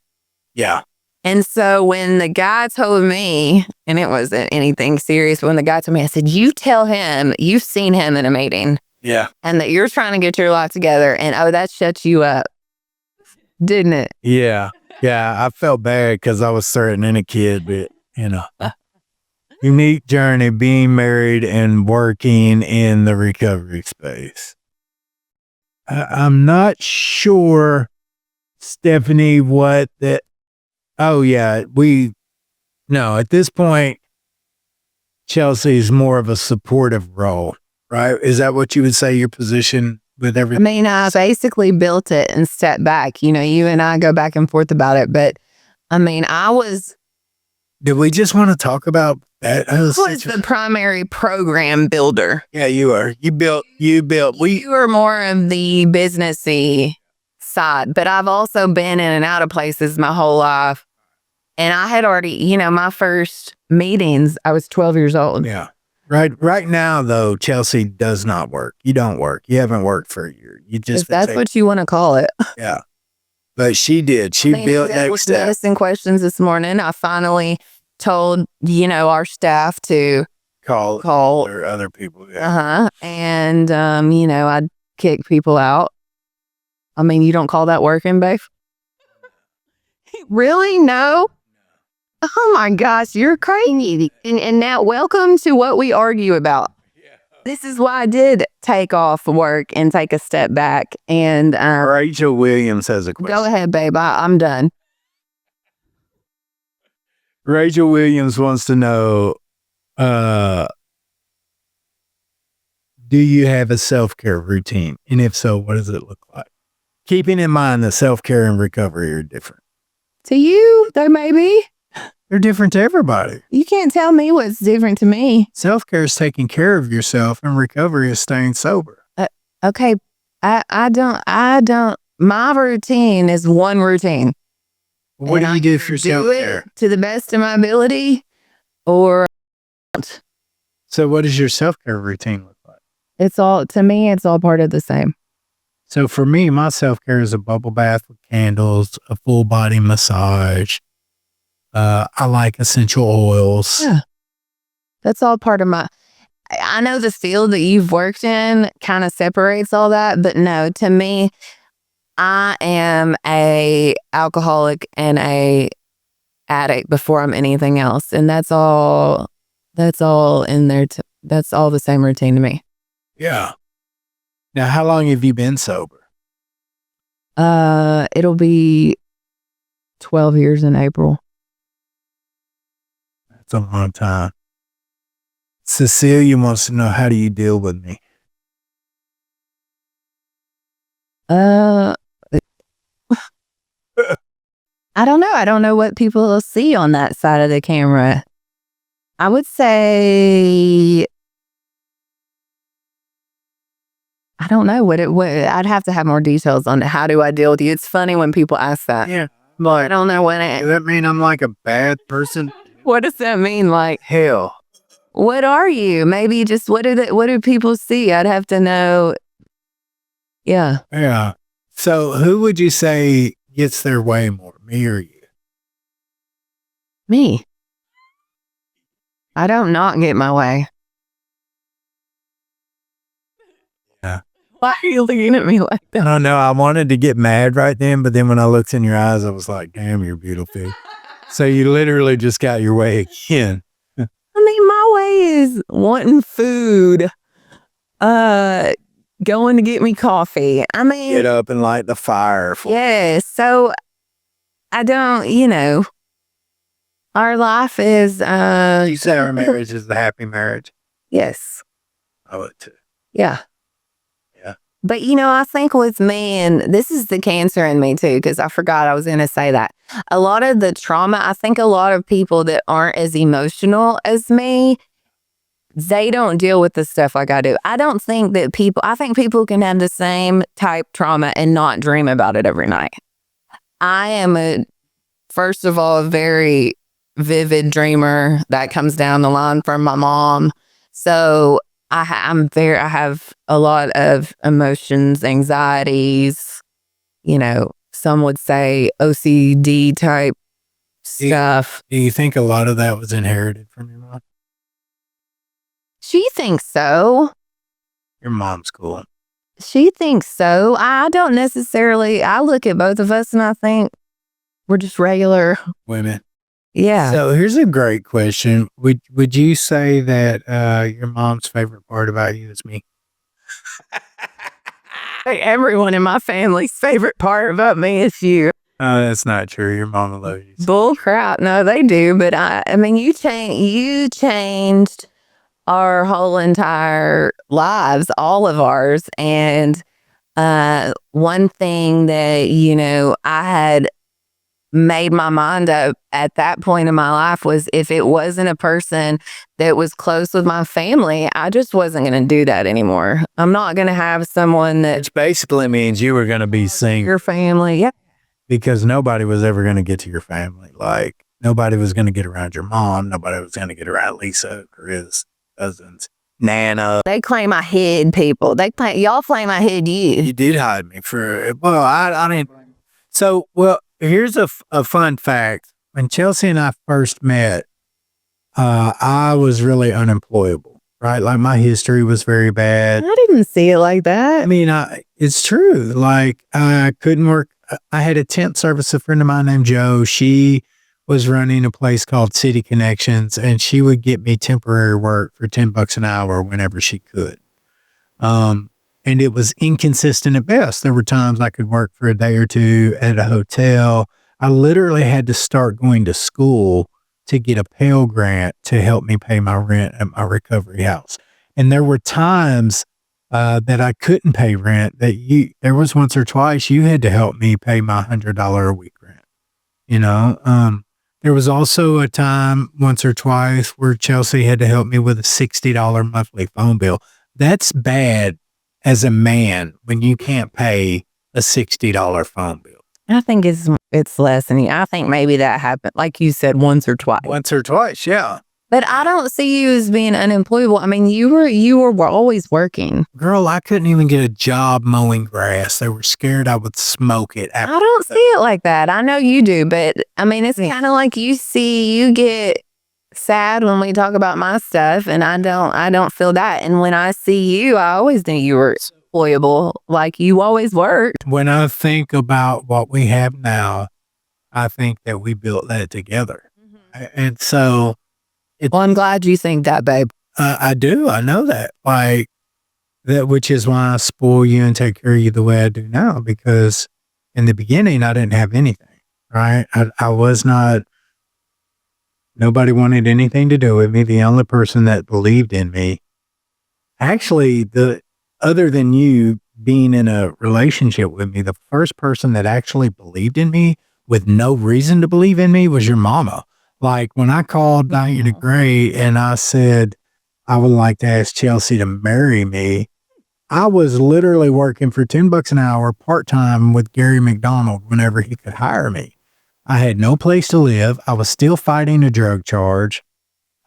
Yeah. And so when the guy told me, and it wasn't anything serious, when the guy told me, I said, you tell him you've seen him in a meeting. Yeah. And that you're trying to get your life together. And that shuts you up. Didn't it? Yeah. Yeah. I felt bad because I was threatening a kid, but, unique journey, being married and working in the recovery space. I'm not sure, Stephanie, what that. Oh, yeah. At this point, Chelsea's more of a supportive role, right? Is that what you would say your position with everything? I mean, I basically built it and stepped back. You and I go back and forth about it. But I mean, Did we just want to talk about that? I was the primary program builder. Yeah, you are. You built. You were more of the businessy side, but I've also been in and out of places my whole life. And I had already, my first meetings, I was 12 years old. Yeah. Right now, though, Chelsea does not work. You don't work. You haven't worked for a year. You just. If that's what you want to call it. Yeah. But she did. She built next step. Medicine questions this morning. I finally told, our staff to call or other people. Yeah. And, I'd kick people out. I mean, you don't call that working, babe? Really? No? Oh my gosh, you're crazy. And now welcome to what we argue about. Yeah. This is why I did take off work and take a step back. And Rachel Williams has a question. Go ahead, babe. I'm done. Rachel Williams wants to know, do you have a self-care routine? And if so, what does it look like? Keeping in mind that self-care and recovery are different. To you, they may be. They're different to everybody. You can't tell me what's different to me. Self-care is taking care of yourself, and recovery is staying sober. Okay. I don't. My routine is one routine. What do you do for self-care? To the best of my ability, or. So what does your self-care routine look like? To me, it's all part of the same. So for me, my self-care is a bubble bath with candles, a full body massage. I like essential oils. Yeah. That's all part of I know the field that you've worked in kind of separates all that, but no, to me, I am a alcoholic and a addict before I'm anything else. And that's all in there. That's all the same routine to me. Yeah. Now, how long have you been sober? It'll be 12 years in April. That's a long time. Cecilia wants to know, how do you deal with me? I don't know. I don't know what people will see on that side of the camera. I would say, I don't know what I'd have to have more details on it. How do I deal with you? It's funny when people ask that. Yeah. I don't know what does that mean I'm like a bad person? What does that mean? Like, hell. What are you? Maybe just what do people see? I'd have to know. Yeah. Yeah. So who would you say gets their way more, me or you? Me. I don't not get my way. Yeah. Why are you looking at me like I that? don't know. I wanted to get mad right then, but then when I looked in your eyes, I was like, damn, you're beautiful. So you literally just got your way again. I mean, my way is wanting food, going to get me coffee. I mean, Get up and light the fire. yeah. So I don't, our life is, You say our marriage is the happy marriage. yes. I would too. Yeah. Yeah. But, I think with me, and this is the cancer in me too, because I forgot I was going to say that. A lot of the trauma, I think a lot of people that aren't as emotional as me, they don't deal with the stuff like I do. I think people can have the same type trauma and not dream about it every night. I am first of all, a very vivid dreamer that comes down the line from my mom. So I have a lot of emotions, anxieties, some would say OCD type stuff. Do you think a lot of that was inherited from your mom? She thinks so. Your mom's cool. She thinks so. I don't necessarily, I look at both of us and I think we're just regular women. Yeah. So here's a great question. Would you say that your mom's favorite part about you is me? Everyone in my family's favorite part about me is you. Oh, that's not true. Your mama loves you. Bull crap. No, they do. But I mean, you changed our whole entire lives, all of ours. And one thing that, I had made my mind up at that point in my life was if it wasn't a person that was close with my family, I just wasn't going to do that anymore. I'm not going to have someone that... Which basically means you were going to be single. Your family, yeah. Because nobody was ever going to get to your family. Like, nobody was going to get around your mom. Nobody was going to get around Lisa, Chris, cousins, Nana. They claim I hid people. Y'all claim I hid you. You did hide me I didn't. So, here's a fun fact. When Chelsea and I first met, I was really unemployable, right? Like my history was very bad. I didn't see it like that. I mean, it's true. Like I couldn't work. I had a temp service, a friend of mine named Joe. She was running a place called City Connections, and she would get me temporary work for $10 an hour whenever she could. And it was inconsistent at best. There were times I could work for a day or two at a hotel. I literally had to start going to school to get a Pell Grant to help me pay my rent at my recovery house. And there were times that I couldn't pay rent there was once or twice you had to help me pay my $100 a week rent. There was also a time once or twice where Chelsea had to help me with a $60 monthly phone bill. That's bad as a man when you can't pay a $60 phone bill. I think it's less than I think maybe that happened, like you said, once or twice. Once or twice, yeah. But I don't see you as being unemployable. I mean, you were always working. Girl, I couldn't even get a job mowing grass. They were scared I would smoke it. I don't see it like that. I know you do, but I mean, it's kind of like you get sad when we talk about my stuff, and I don't feel that. And when I see you, I always knew you were employable, like you always worked. When I think about what we have now, I think that we built that together. Mm-hmm. And so... Well, I'm glad you think that, babe. I do. I know that. Like, that, which is why I spoil you and take care of you the way I do now, because in the beginning, I didn't have anything, right? I was not... Nobody wanted anything to do with me. The only person that believed in me, actually, other than you being in a relationship with me, the first person that actually believed in me with no reason to believe in me was your mama. Like when I called Diana Gray and I said, I would like to ask Chelsea to marry me, I was literally working for $10 an hour part-time with Gary McDonald whenever he could hire me. I had no place to live. I was still fighting a drug charge.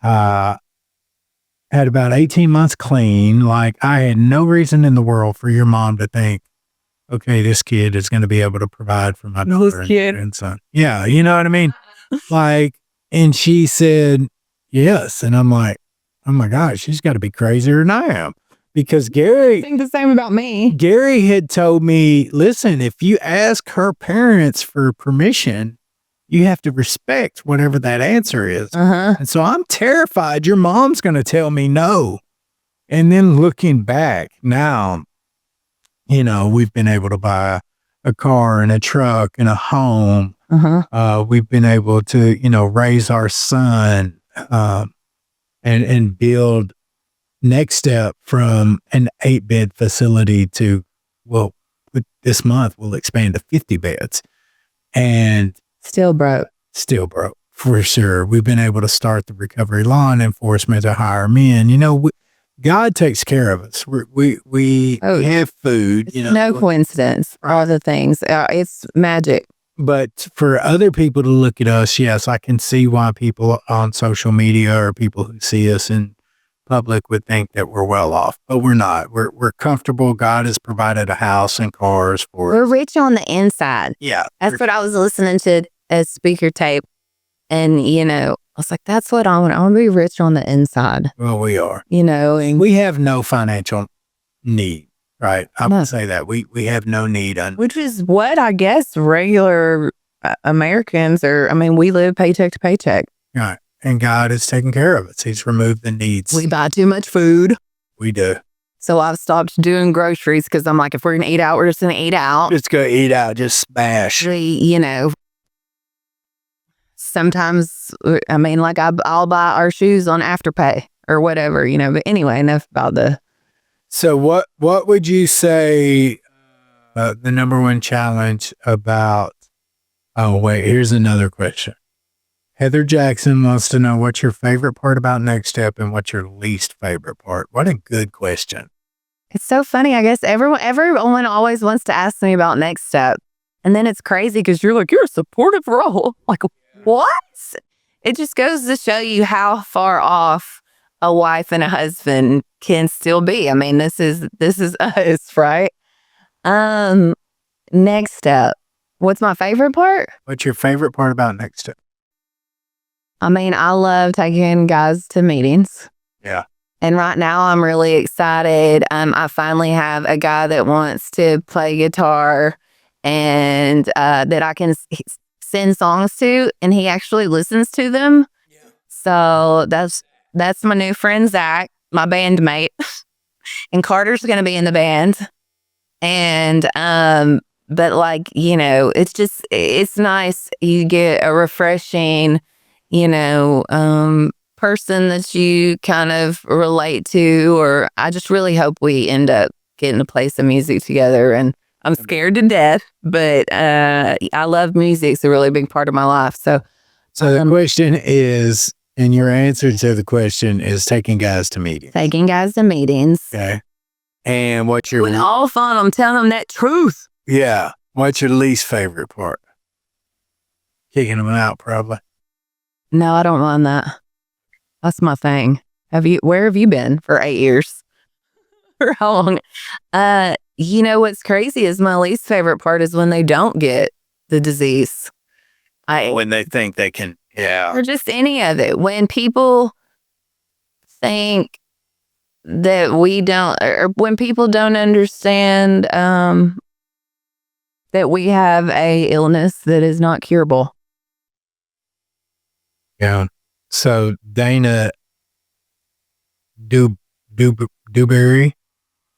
Had about 18 months clean. Like I had no reason in the world for your mom to think, okay, this kid is going to be able to provide for my daughter and son. Yeah. You know what I mean? Like And she said, yes. And I'm like, oh my gosh, she's got to be crazier than I am. Because I think the same about me. Gary had told me, listen, if you ask her parents for permission, you have to respect whatever that answer is. And so I'm terrified your mom's going to tell me no. And then looking back now, you know, we've been able to buy a car and a truck and a home. We've been able to, you know, raise our son and build Next Step from an 8-bed facility to, well, this month we'll expand to 50 beds. And still broke for sure. We've been able to start the recovery law enforcement to hire men. You know, God takes care of us. We have food. You know, no coincidence. All the things. It's magic. But for other people to look at us, yes, I can see why people on social media or people who see us in public would think that we're well off, but we're not. We're comfortable. God has provided a house and cars for us. We're rich on the inside. Yeah. That's what I was listening to a speaker tape. And, you know, I was like, that's what I want. I want to be rich on the inside. Well, we are. You know, and we have no financial need, right? I would say that. We have no need. Which is what I guess regular Americans are. I mean, we live paycheck to paycheck. Right. And God is taking care of us. He's removed the needs. We buy too much food. We do. So I've stopped doing groceries because I'm like, if we're going to eat out, we're just going to eat out. Just go eat out. Just smash. You know, sometimes, I mean, like I'll buy our shoes on Afterpay or whatever, you know. But anyway, enough about the. So what would you say the number one challenge about, oh, wait, here's another question. Heather Jackson wants to know what's your favorite part about Next Step and what's your least favorite part. What a good question. It's so funny. I guess everyone always wants to ask me about Next Step. And then it's crazy because you're like, you're a supportive role. Like, what? It just goes to show you how far off a wife and a husband can still be. I mean, this is us, right? Next Step. What's my favorite part? What's your favorite part about Next Step? I mean, I love taking guys to meetings. Yeah. And right now I'm really excited. I finally have a guy that wants to play guitar and that I can send songs to, and he actually listens to them. Yeah. So that's my new friend, Zach, my bandmate. And Carter's going to be in the band. And, but like, you know, it's nice. You get a refreshing, you know, person that you kind of relate to, or I just really hope we end up getting to play some music together. And I'm scared to death, but I love music. It's a really big part of my life. So the question is, and your answer to the question is taking guys to meetings. Taking guys to meetings. Okay. And what's your... When all fun, I'm telling them that truth. Yeah. What's your least favorite part? Kicking them out, probably. No, I don't mind that. That's my thing. Where have you been for 8 years? For how long? You know, what's crazy is my least favorite part is when they don't get the disease. When they think they can, yeah. Or just any of it. When people think that we don't, or when people don't understand that we have a illness that is not curable. Yeah. So Dana Dewberry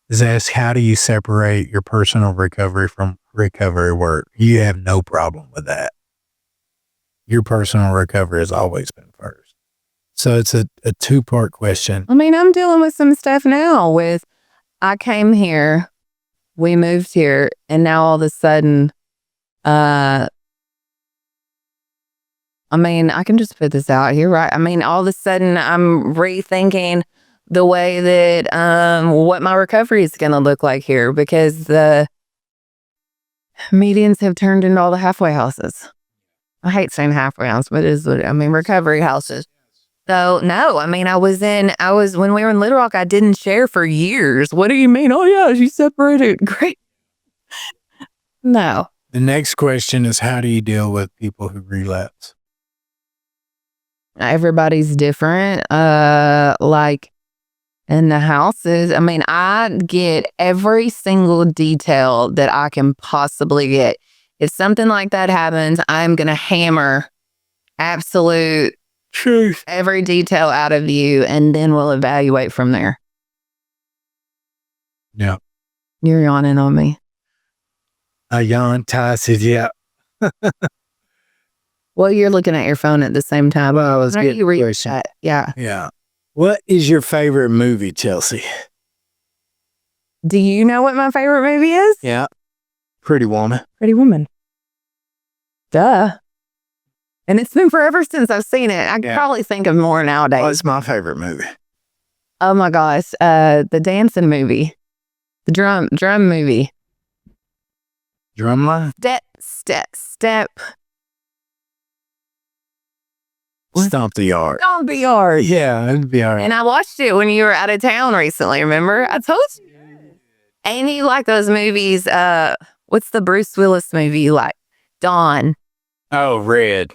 is asked, how do you separate your personal recovery from recovery work? You have no problem with that. Your personal recovery has always been first. So it's a two-part question. I mean, I'm dealing with some stuff now I came here, we moved here, and now all of a sudden, I mean, I can just put this out here, right? I mean, all of a sudden, I'm rethinking the way that, what my recovery is going to look like here, because the meetings have turned into all the halfway houses. I hate saying halfway house, but it is what I mean, recovery houses. So, no, I mean, when we were in Little Rock, I didn't share for years. What do you mean? Oh, yeah, she separated. Great. No. The next question is, how do you deal with people who relapse? everybody's different. Like in the houses, I mean, I get every single detail that I can possibly get. If something like that happens, I'm going to hammer absolute Truth. every detail out of you, and then we'll evaluate from there. Yeah. You're yawning on me. I yawn. Ty said, yeah. Well, you're looking at your phone at the same time. Well, I was Why don't getting you read question. that? Yeah. Yeah. What is your favorite movie, Chelsea? Do you know what my favorite movie is? Yeah. Pretty Woman. Pretty Woman. Duh. And it's been forever since I've seen it. I could probably think of more nowadays. What's my favorite movie? Oh my gosh. The dancing movie. The drum movie. Drumline? Step. Stomp the Yard. Stomp the Yard. Yeah, it'd be all right. And I watched it when you were out of town recently, remember? I told you. And you like those movies. What's the Bruce Willis movie you like? Dawn. Oh, Red.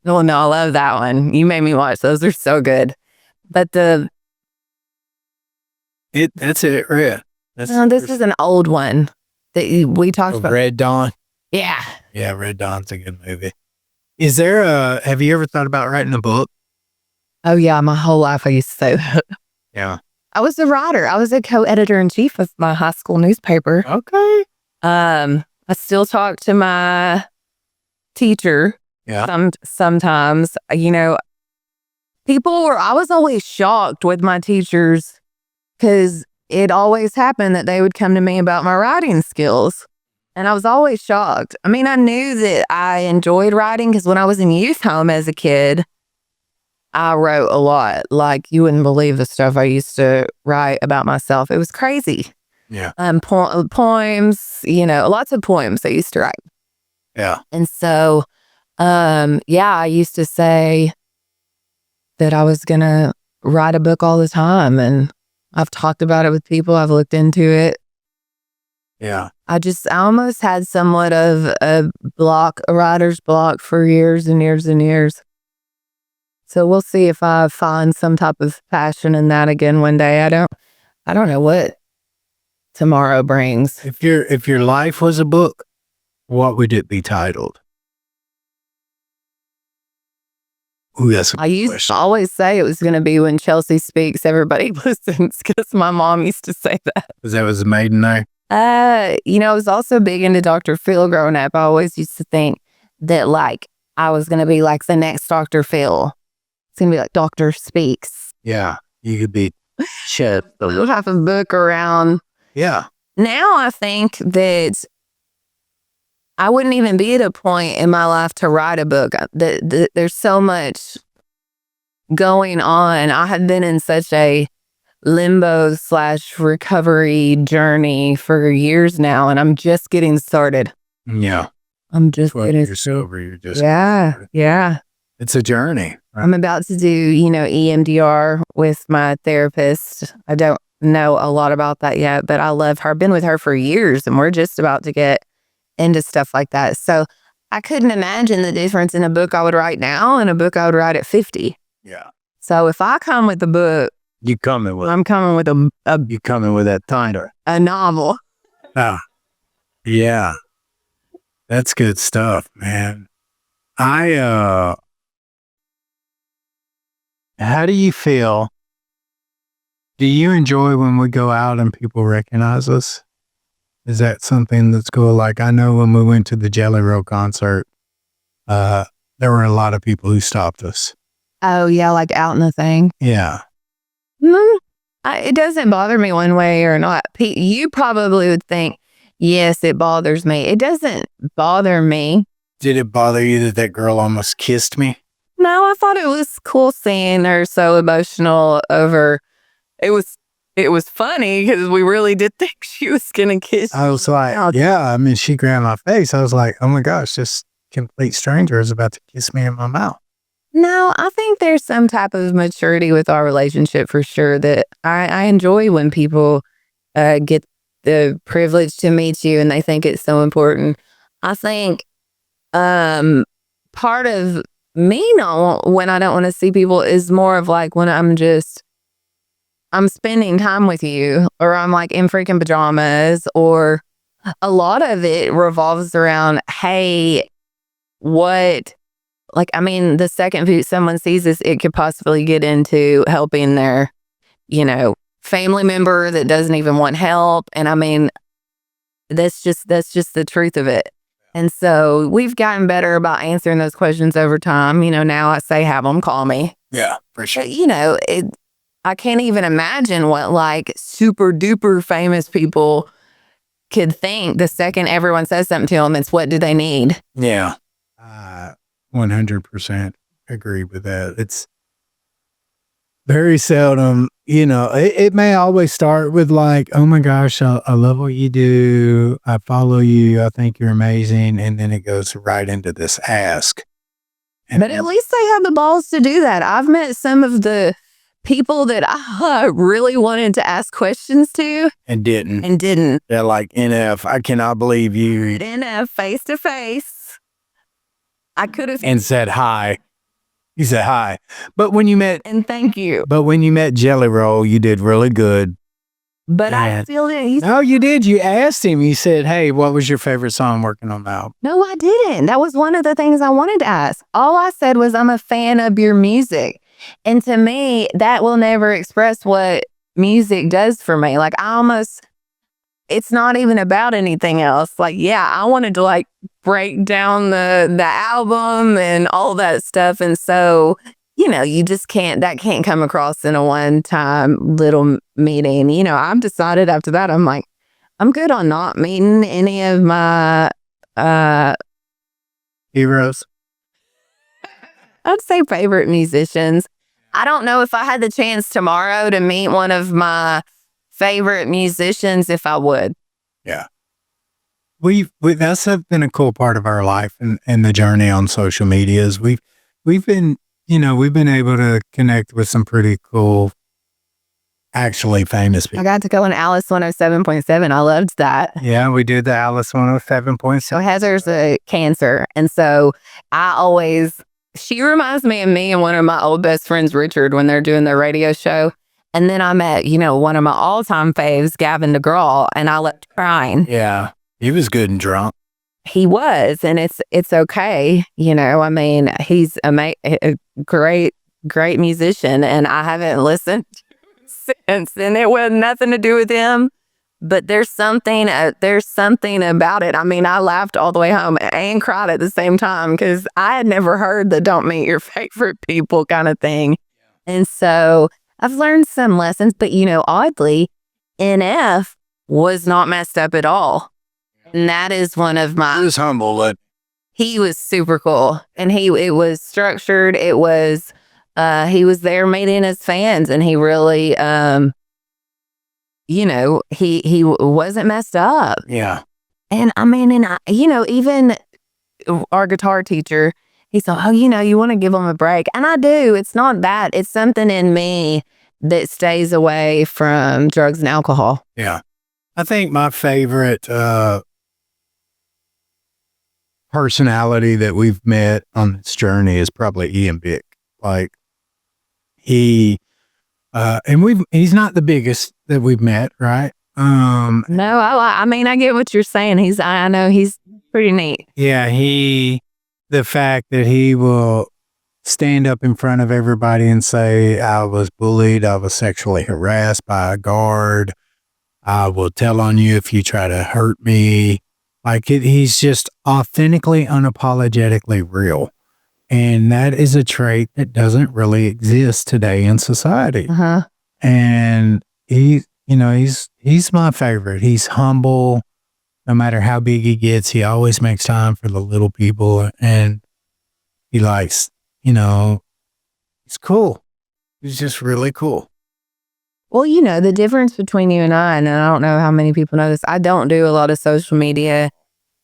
Oh, no, I love that one. You made me watch. Those are so good. But that's it, Red. This is an old one that we talked about. Red Dawn? Yeah. Yeah, Red Dawn's a good movie. Have you ever thought about writing a book? Oh, yeah. My whole life I used to say that. Yeah. I was a writer. I was a co-editor-in-chief of my high school newspaper. Okay. I still talk to my teacher. Yeah. Sometimes, I was always shocked with my teachers because it always happened that they would come to me about my writing skills. And I was always shocked. I mean, I knew that I enjoyed writing because when I was in youth home as a kid, I wrote a lot. Like, you wouldn't believe the stuff I used to write about myself. It was crazy. Yeah. Poems, lots of poems I used to write. Yeah. And so, I used to say that I was going to write a book all the time. And I've talked about it with people. I've looked into it. Yeah. I almost had somewhat of a writer's block for years and years and years. So we'll see if I find some type of passion in that again one day. I don't know what tomorrow brings. If your life was a book, what would it be titled? Ooh, that's a I used to always say it was going to be When Chelsea Speaks, Everybody Listens, because my mom used to say that. Because that was the maiden name? I was also big into Dr. Phil growing up. I always used to think that, like, I was going to be like the next Dr. Phil. It's going to be like Dr. Speaks. Yeah. You could be shit. We'll have a book around. Yeah. Now I think that I wouldn't even be at a point in my life to write a book. There's so much going on. I have been in such a limbo/recovery journey for years now, and I'm just getting started. Yeah. I'm just 12 getting years sober. You're just yeah. It's a journey. Right? I'm about to do, EMDR with my therapist. I don't know a lot about that yet, but I love her. I've been with her for years, and we're just about to get into stuff like that. So I couldn't imagine the difference in a book I would write now and a book I would write at 50. Yeah. So if I come with a book, I'm coming with you coming with that title. a novel. Oh, yeah. That's good stuff, man. How do you feel? Do you enjoy when we go out and people recognize us? Is that something that's cool? Like, I know when we went to the Jelly Roll concert, there were a lot of people who stopped us. Oh, yeah, like out in the thing. Yeah. It doesn't bother me one way or not. You probably would think, yes, it bothers me. It doesn't bother me. Did it bother you that girl almost kissed me? No, I thought it was cool seeing her so emotional over. It was funny because we really did think she was gonna kiss. I was like, yeah. I mean, she grabbed my face. I was like, oh my gosh, this complete stranger is about to kiss me in my mouth. No, I think there's some type of maturity with our relationship for sure that I enjoy when people get the privilege to meet you and they think it's so important. I think part of me not when I don't want to see people is more of like when I'm spending time with you, or I'm like in freaking pajamas, or a lot of it revolves around, hey, what, like, I mean, the second someone sees this, it could possibly get into helping their, family member that doesn't even want help. And I mean, that's just the truth of it. And so we've gotten better about answering those questions over time. Now I say, have them call me. Yeah, for sure. But, I can't even imagine what like super duper famous people could think the second everyone says something to them. It's what do they need? Yeah. 100% agree with that. It's very seldom, it may always start with like, oh my gosh, I love what you do. I follow you. I think you're amazing. And then it goes right into this ask. But at least they have the balls to do that. I've met some of the people that I really wanted to ask questions to. And didn't. They're like, NF, I cannot believe you. NF, face to face. I could have. And said hi. You said hi. But when you met. And thank you. But when you met Jelly Roll, you did really good. But I still didn't. No, you did. You asked him. You said, hey, what was your favorite song working on the album? No, I didn't. That was one of the things I wanted to ask. All I said was, I'm a fan of your music. And to me, that will never express what music does for me. Like, it's not even about anything else. Like, yeah, I wanted to like break down the album and all that stuff. And so, you just that can't come across in a one-time little meeting. I've decided after that, I'm like, I'm good on not meeting any of my heroes. I'd say favorite musicians. I don't know if I had the chance tomorrow to meet one of my favorite musicians, if I would. Yeah. That's been a cool part of our life and the journey on social media is we've been, we've been able to connect with some pretty cool, actually famous people. I got to go on Alice 107.7. I loved that. Yeah, we did the Alice 107.7. So Heather's a cancer. And so she reminds me of me and one of my old best friends, Richard, when they're doing their radio show. And then I met, one of my all-time faves, Gavin DeGraw, and I left crying. Yeah, he was good and drunk. He was, and it's okay. I mean, he's a great musician, and I haven't listened since. And it was nothing to do with him, but there's something about it. I mean, I laughed all the way home and cried at the same time because I had never heard the "don't meet your favorite people" kind of thing. And so I've learned some lessons, but oddly, NF was not messed up at all. And that is one of my. He was humble. He was super cool, and it was structured. It was, he was there meeting his fans, and he really, he wasn't messed up. Yeah. And I mean, even our guitar teacher, he said, oh, you want to give them a break. And I do. It's not that. It's something in me that stays away from drugs and alcohol. Yeah. I think my favorite personality that we've met on this journey is probably Ian Bick. Like he's not the biggest that we've met, right? No, I mean, I get what you're saying. I know he's pretty neat. Yeah, the fact that he will stand up in front of everybody and say, I was bullied, I was sexually harassed by a guard, I will tell on you if you try to hurt me. Like he's just authentically, unapologetically real. And that is a trait that doesn't really exist today in society. Uh-huh. And he's my favorite. He's humble. No matter how big he gets, he always makes time for the little people. And he likes, he's cool. He's just really cool. Well, the difference between you and I don't know how many people know this, I don't do a lot of social media.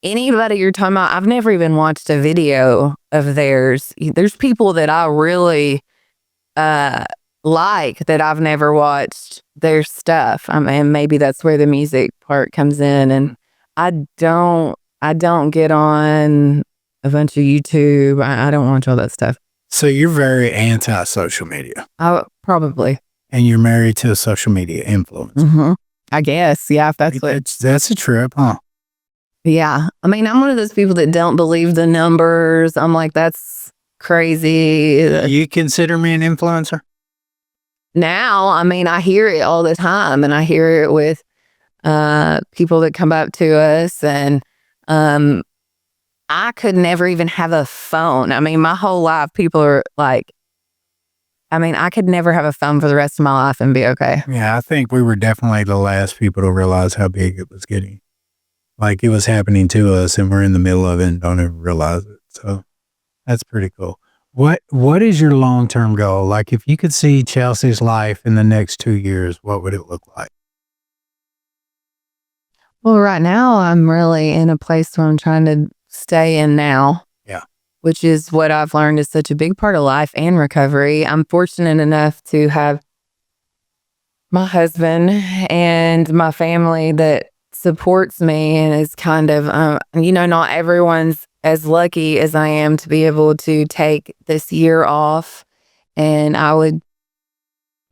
Anybody you're talking about, I've never even watched a video of theirs. There's people that I really like that I've never watched their stuff. I mean, maybe that's where the music part comes in. And I don't get on a bunch of YouTube. I don't watch all that stuff. So you're very anti-social media. Probably. And you're married to a social media influencer. Mm-hmm. I guess. Yeah, if that's what. That's a trip, huh? Yeah. I mean, I'm one of those people that don't believe the numbers. I'm like, that's crazy. You consider me an influencer? Now, I mean, I hear it all the time, and I hear it with people that come up to us, and I could never even have a phone. I mean, my whole life, people are like, I mean, I could never have a phone for the rest of my life and be okay. Yeah, I think we were definitely the last people to realize how big it was getting. Like, it was happening to us, and we're in the middle of it and don't even realize it. So that's pretty cool. What is your long-term goal? Like, if you could see Chelsea's life in the next 2 years, what would it look like? Well, right now, I'm really in a place where I'm trying to stay in now. Yeah. Which is what I've learned is such a big part of life and recovery. I'm fortunate enough to have my husband and my family that supports me and is kind of, not everyone's as lucky as I am to be able to take this year off. And I would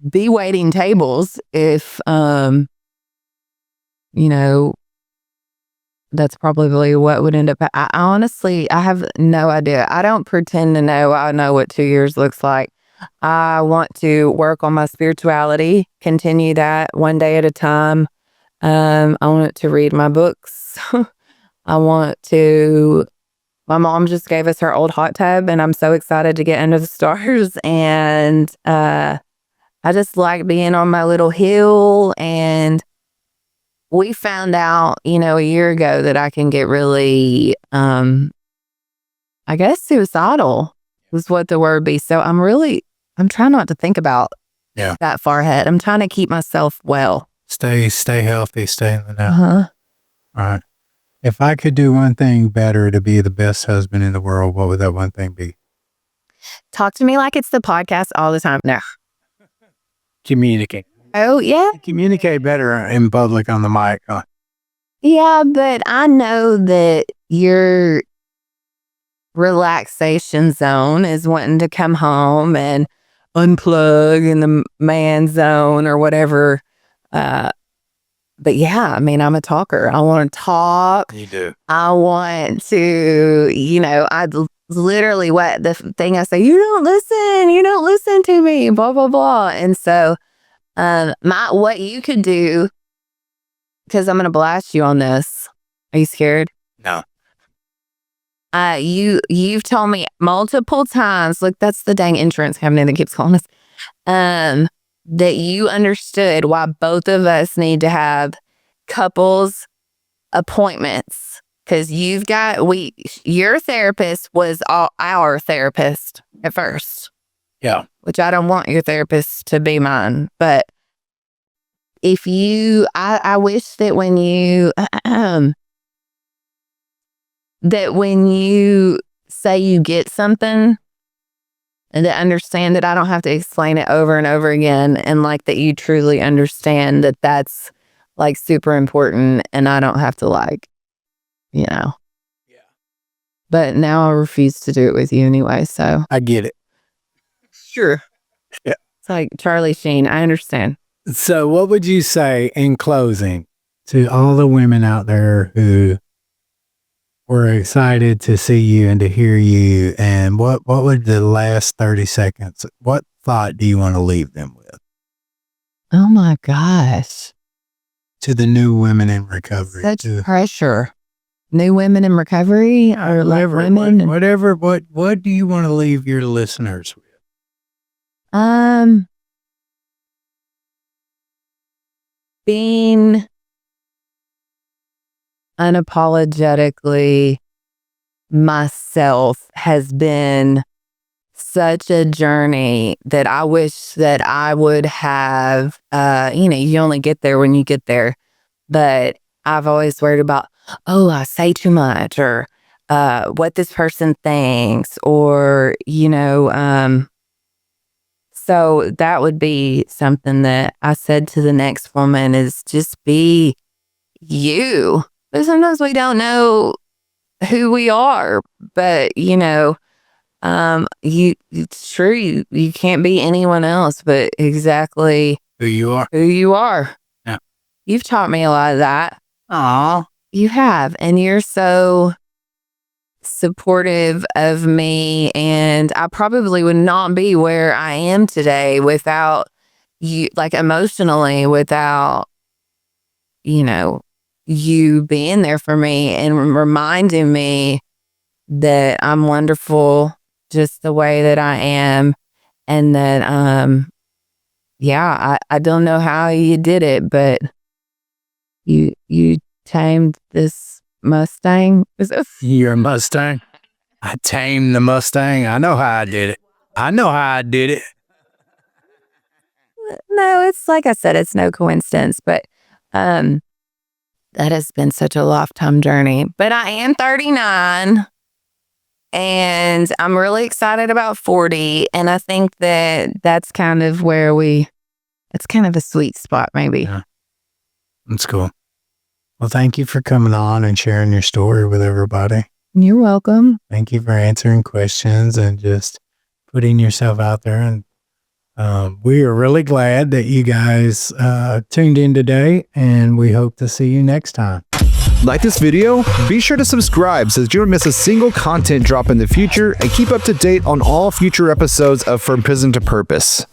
be waiting tables if, that's probably what would end up. I honestly, I have no idea. I don't pretend to know. I know what 2 years looks like. I want to work on my spirituality, continue that one day at a time. I want to read my books. My mom just gave us her old hot tub, and I'm so excited to get under the stars. And I just like being on my little hill. And we found out, a year ago that I can get really, I guess suicidal was what the word be. So I'm trying not to think about that far ahead. I'm trying to keep myself well. Stay healthy, stay in the now. Uh-huh. All right. If I could do one thing better to be the best husband in the world, what would that one thing be? Talk to me like it's the podcast all the time. No. Communicate. Oh, yeah. Communicate better in public on the mic. Huh? Yeah, but I know that your relaxation zone is wanting to come home and unplug in the man zone or whatever. But yeah, I mean, I'm a talker. I want to talk. You do. I want to, literally what the thing I say, you don't listen to me, blah, blah, blah. And so what you could do, because I'm going to blast you on this. Are you scared? No. You've told me multiple times, look, that's the dang insurance company that keeps calling us, that you understood why both of us need to have couples appointments. Because your therapist was our therapist at first. Yeah. Which I don't want your therapist to be mine. But if I wish that when you, that when you say you get something, and to understand that I don't have to explain it over and over again, and like that you truly understand that that's like super important, and I don't have to Yeah. But now I refuse to do it with you anyway, so. I get it. Sure. Yeah. It's like Charlie Sheen. I understand. So what would you say in closing to all the women out there who were excited to see you and to hear you? And what would the last 30 seconds, what thought do you want to leave them with? Oh my gosh. To the new women in recovery. Such pressure. New women in recovery or women? Whatever. What do you want to leave your listeners with? Being unapologetically myself has been such a journey that I wish that I would have, you only get there when you get there. But I've always worried about, I say too much, or what this person thinks, or, so that would be something that I said to the next woman is just be you. But sometimes we don't know who we are. But, it's true. You can't be anyone else but exactly Who you are. who you are. Yeah. You've taught me a lot of that. Aw. You have. And you're so supportive of me. And I probably would not be where I am today without you, like emotionally, without, you being there for me and reminding me that I'm wonderful just the way that I am. And that, I don't know how you did it, but you tamed this Mustang. You're a Mustang. I tamed the Mustang. I know how I did it. No, it's like I said, it's no coincidence, but that has been such a lifetime journey. But I am 39 and I'm really excited about 40. And I think that's kind of where it's kind of a sweet spot, maybe. Yeah. That's cool. Well, thank you for coming on and sharing your story with everybody. You're welcome. Thank you for answering questions and just putting yourself out there. And we are really glad that you guys tuned in today, and we hope to see you next time. Like this video? Be sure to subscribe so that you don't miss a single content drop in the future, and keep up to date on all future episodes of From Prison to Purpose.